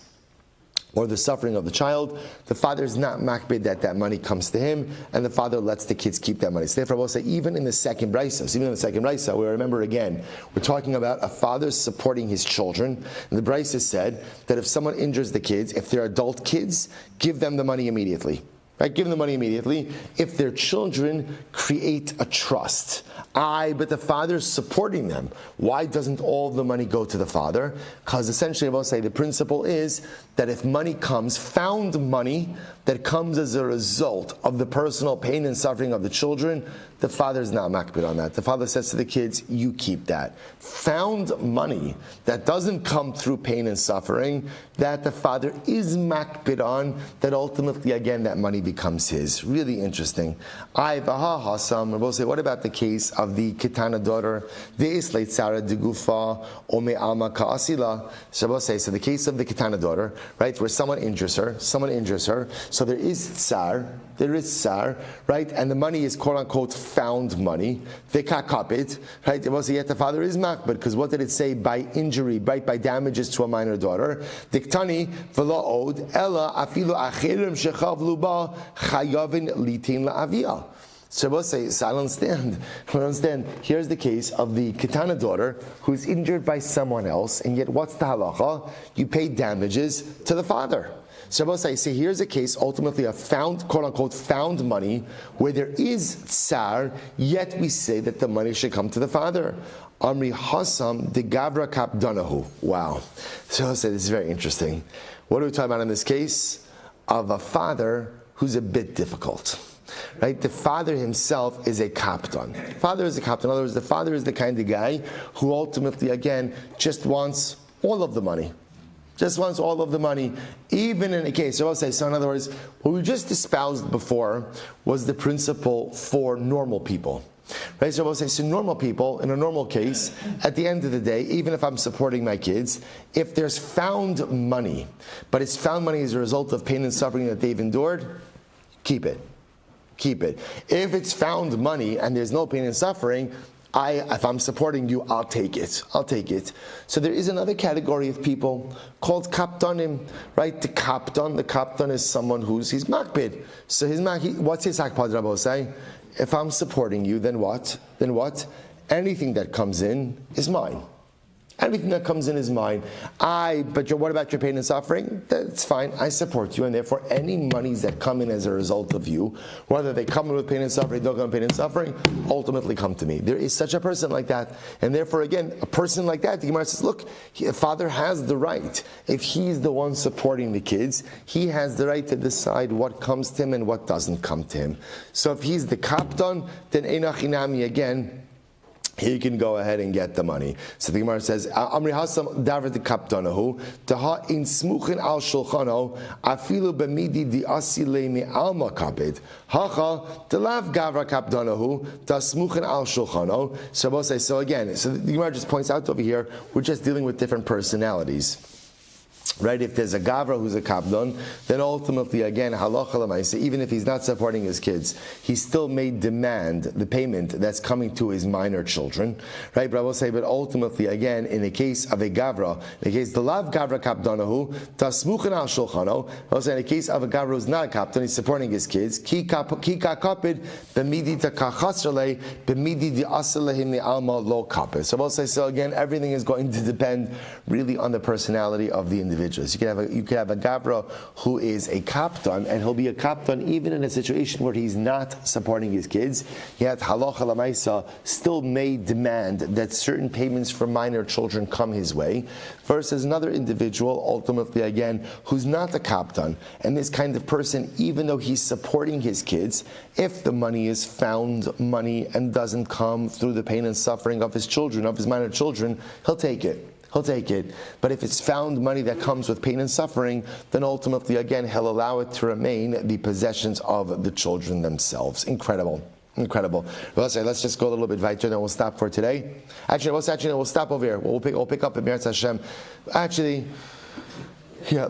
Speaker 1: or the suffering of the child, the father is not makbid that money comes to him, and the father lets the kids keep that money. So therefore I will say, even in the second brisa, we remember again, we're talking about a father supporting his children, and the brisa said that if someone injures the kids, if they're adult kids, give them the money immediately. Right? Give them the money immediately. If their children create a trust, but the father's supporting them, why doesn't all the money go to the father? Because essentially, I will say the principle is that if money comes, found money that comes as a result of the personal pain and suffering of the children, the father is not makbid on that. The father says to the kids, you keep that. Found money that doesn't come through pain and suffering, that the father is makbid on, that ultimately, again, that money becomes his. Really interesting. I will say, what about the case of the Kitana daughter? So I will say, so the case of the Kitana daughter, right, where someone injures her, so there is tsar, right, and the money is quote unquote found money, v'kakapit, right, it was yet the father is makbid, because what did it say? By injury, right, by damages to a minor daughter, diktani v'lo od, ella afilu achirim shechavlu ba chayavin litin la'aviyah. So we'll say, so I don't understand. Here's the case of the Kitana daughter who's injured by someone else, and yet what's the halacha? You pay damages to the father. So we'll say, here's a case ultimately of found, quote unquote, found money, where there is tsar, yet we say that the money should come to the father. Amri Hasam de Gavra Kapdanahu. Wow. So I'll say this is very interesting. What are we talking about in this case? Of a father who's a bit difficult. Right? The father himself is a kapton. Father is a kapton. In other words, the father is the kind of guy who ultimately, again, just wants all of the money. Just wants all of the money, even in a case. So I'll say, so in other words, what we just espoused before was the principle for normal people. Right? So I will say, so normal people, in a normal case, at the end of the day, even if I'm supporting my kids, if there's found money, but it's found money as a result of pain and suffering that they've endured, keep it. Keep it. If it's found money and there's no pain and suffering, if I'm supporting you, I'll take it. So there is another category of people called kaptonim, right? The kapton is someone he's makbid. So what's his hakpad Rabbi say? If I'm supporting you, then what? Anything that comes in is mine. Everything that comes in is mine. But what about your pain and suffering? That's fine. I support you, and therefore any monies that come in as a result of you, whether they come in with pain and suffering, don't come with pain and suffering, ultimately come to me. There is such a person like that, and therefore again, a person like that, the Gemara says, look, a father has the right. If he's the one supporting the kids, he has the right to decide what comes to him and what doesn't come to him. So if he's the kapton, then einachinami again, he can go ahead and get the money. So the Gemara says, Amri Hasam David the Kaptonahu, Taha in Smuchin al Shulchano, Afilu Bemidi di Asile mi Alma Kapid, Hacha, Delav Gavra Kaptonahu, Da Smuchin al Shulchano. So we'll say, so again, so the Gemara just points out over here, we're just dealing with different personalities. Right, if there's a gavra who's a kapdan, then ultimately, again, halacha l'maisa, even if he's not supporting his kids, he still may demand the payment that's coming to his minor children. Right, but I will say, but ultimately, again, in the case of a gavra, in the case the lav gavra kapdanahu, tasmuchan al shulchano, I will say in the case of a gavra who's not a kapdan, he's supporting his kids, ki kapid, b'midi ta kachasrele, b'midi di asalehim the alma lo kapid. So I will say, so again, everything is going to depend really on the personality of the individual. You could have a gavra who is a kaptan, and he'll be a kaptan even in a situation where he's not supporting his kids. Yet halacha l'maisa still may demand that certain payments for minor children come his way, versus another individual, ultimately again, who's not a kaptan. And this kind of person, even though he's supporting his kids, if the money is found money and doesn't come through the pain and suffering of his children, of his minor children, he'll take it. He'll take it. But if it's found money that comes with pain and suffering, then ultimately, again, he'll allow it to remain the possessions of the children themselves. Incredible. Incredible. Well, let's just go a little bit weiter, then we'll stop for today. Actually, we'll stop over here. We'll pick up at Meretz Hashem. Actually, yeah.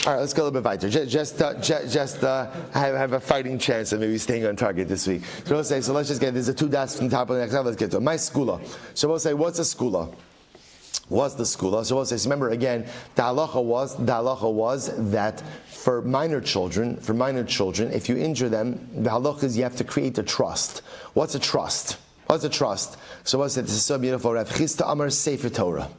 Speaker 1: All right, let's go a little bit weiter. Just have a fighting chance of maybe staying on target this week. So we'll say, so let's just get, there's a 2 dots from the top of the next one. Let's get to it. My skula. So we'll say, what's a skula? What's the skula? So we'll say, so remember again, the halacha was that for minor children, if you injure them, the halacha is you have to create a trust. What's a trust? What's a trust? So we'll say, this is so beautiful. Rav Chisda Amar Sefer Torah.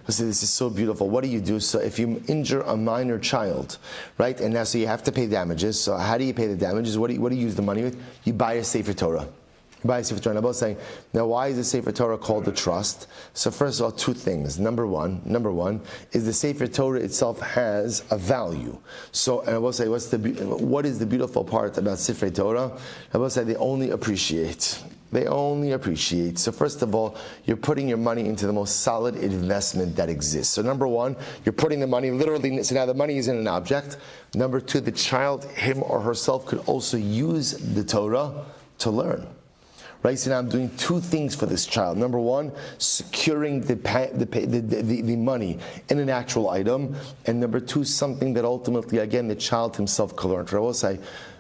Speaker 1: So this is so beautiful. What do you do? So if you injure a minor child, right, and now so you have to pay damages. So how do you pay the damages? What do you use the money with? You buy a Sefer Torah. You buy a Sefer Torah. And I'm both saying, now why is the Sefer Torah called a trust? So first of all, 2 things. Number one is the Sefer Torah itself has a value. So and I will say, what is the beautiful part about Sefer Torah? I will say they only appreciate. They only appreciate. So first of all, you're putting your money into the most solid investment that exists. So number one, you're putting the money literally, so now the money isn't an object. Number 2, the child, him or herself, could also use the Torah to learn. Right, so now I'm doing 2 things for this child. Number 1, securing the money in an actual item, and number 2, something that ultimately, again, the child himself could learn. I will say,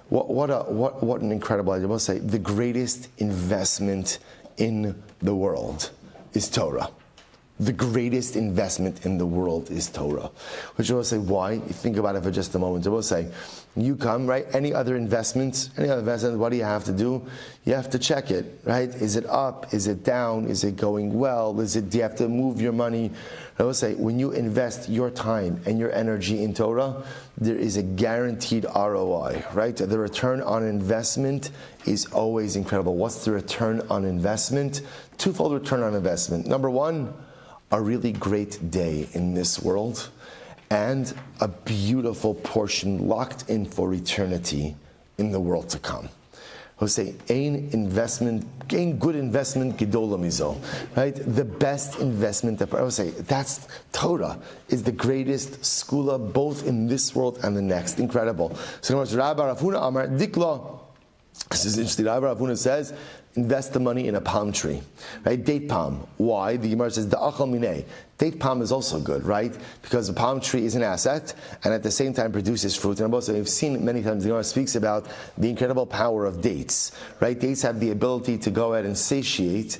Speaker 1: what an incredible idea! I will say, the greatest investment in the world is Torah. The greatest investment in the world is Torah. Which I will say, why? You think about it for just a moment. I will say, you come, right? Any other investments, what do you have to do? You have to check it, right? Is it up? Is it down? Is it going well? Do you have to move your money? I will say, when you invest your time and your energy in Torah, there is a guaranteed ROI, right? The return on investment is always incredible. What's the return on investment? 2-fold return on investment. Number 1, a really great day in this world, and a beautiful portion locked in for eternity in the world to come. I would say, ein good investment, gedola mizo, right? The best investment, I would say, that's Torah, is the greatest skula, both in this world and the next. Incredible. So, Rabbi Rav Huna Amar, Dikla, this is interesting, Rabbi Rav Huna says, invest the money in a palm tree, right? Date palm. Why? The Gemara says the achal minei. Date palm is also good, right? Because the palm tree is an asset and at the same time produces fruit. And also, we've seen many times the Gemara speaks about the incredible power of dates, right? Dates have the ability to go ahead and satiate,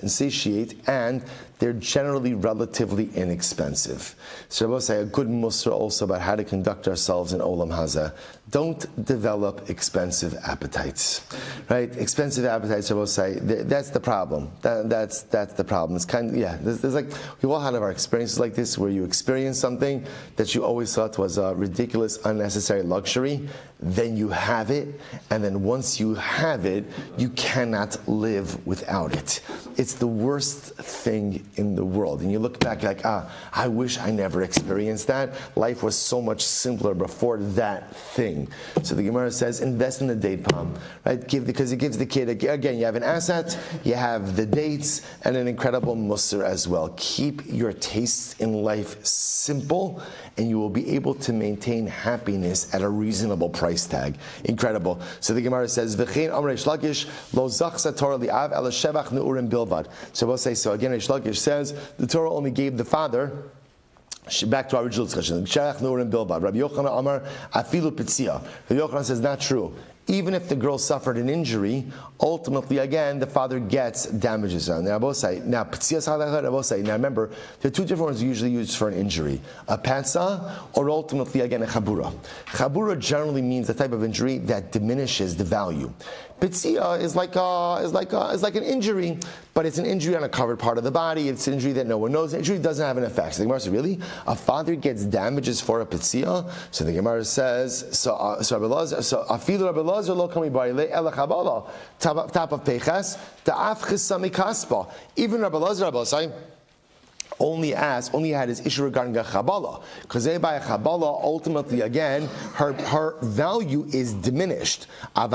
Speaker 1: and they're generally relatively inexpensive. So I will say a good mussar also about how to conduct ourselves in Olam Hazeh. Don't develop expensive appetites, right? Expensive appetites, I will say, that's the problem. That's the problem. It's kind of, there's like, we all had our experiences like this where you experience something that you always thought was a ridiculous, unnecessary luxury, then you have it, and then once you have it, you cannot live without it. It's the worst thing in the world. And you look back like, I wish I never experienced that. Life was so much simpler before that thing. So the Gemara says, invest in the date palm, right? Because it gives the kid, again, you have an asset, you have the dates, and an incredible mussar as well. Keep your tastes in life simple, and you will be able to maintain happiness at a reasonable price tag. Incredible. So the Gemara says, V'chein amrei Shlakish lo zachsa Torah li'av ela shevach neurim bilvad. So we'll say, so again, Reish Lakish says, the Torah only gave the father Back to our original discussion. Rabbi Yochanan Amar Afilu Pitzia. Rabbi Yochanan says not true. Even if the girl suffered an injury, ultimately, again, the father gets damages. Now, remember, there are two different words usually used for an injury: a patsa, or ultimately, again, a chabura. Chabura generally means the type of injury that diminishes the value. Pitzia is like an injury, but it's an injury on a covered part of the body. It's an injury that no one knows. The injury doesn't have an effect. So the Gemara says, really? A father gets damages for a pitzia? So the Gemara says, afilu Rabbi Lazar lo kami ba'ilei ela chabala tap of peiches ta'af chisami kaspa. Even Rabbi Lazar only had his issue regarding a chabala, because by a chabala, ultimately again, her value is diminished. But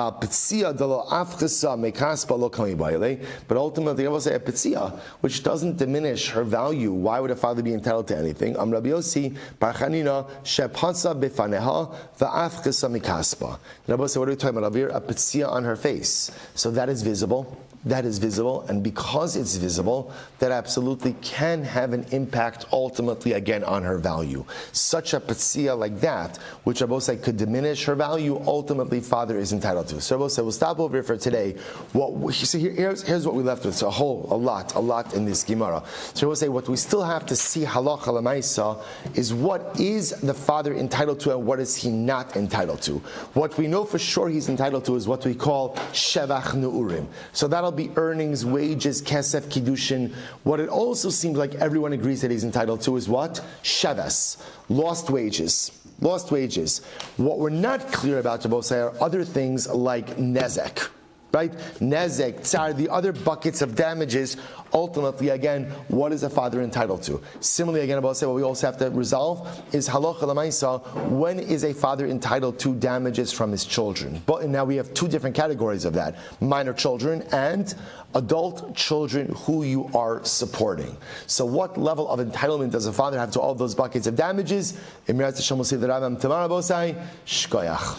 Speaker 1: ultimately, I will say a pitzia, which doesn't diminish her value. Why would a father be entitled to anything? Rabbi Yossi bar Chanina shepansa befaneha va'af chisami kaspa. Rabbi Yossi, what are we talking about? A pitzia on her face, so that is visible. That is visible, and because it's visible, that absolutely can have an impact ultimately again on her value. Such a patzia like that, which Rabosai could diminish her value, ultimately father is entitled to. So Rabosai, we'll stop over here for today. Here's what we left with. So a lot in this Gemara. So Rabosai, what we still have to see halacha l'maisa is what is the father entitled to and what is he not entitled to. What we know for sure he's entitled to is what we call shevach nu'urim. So that'll be earnings, wages, kesef, kiddushin. What it also seems like everyone agrees that he's entitled to is what? Sheves, lost wages. Lost wages. What we're not clear about, Jabosai, are other things like nezek. Right? Nezek, tsar, the other buckets of damages, ultimately, again, what is a father entitled to? Similarly, again, what we also have to resolve is halacha l'maisa, when is a father entitled to damages from his children? But now we have two different categories of that: minor children and adult children who you are supporting. So what level of entitlement does a father have to all those buckets of damages? Emirat Hashem will say the Rambam tomorrow, Bosai, shkoyach.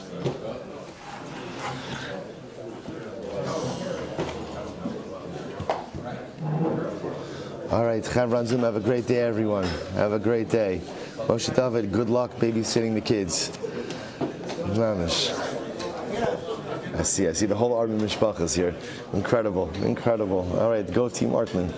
Speaker 1: All right, Chavran Zoom, have a great day, everyone. Have a great day. Moshe David, good luck babysitting the kids. Mamish. I see the whole army mishpachas here. Incredible. All right, go Team Artman.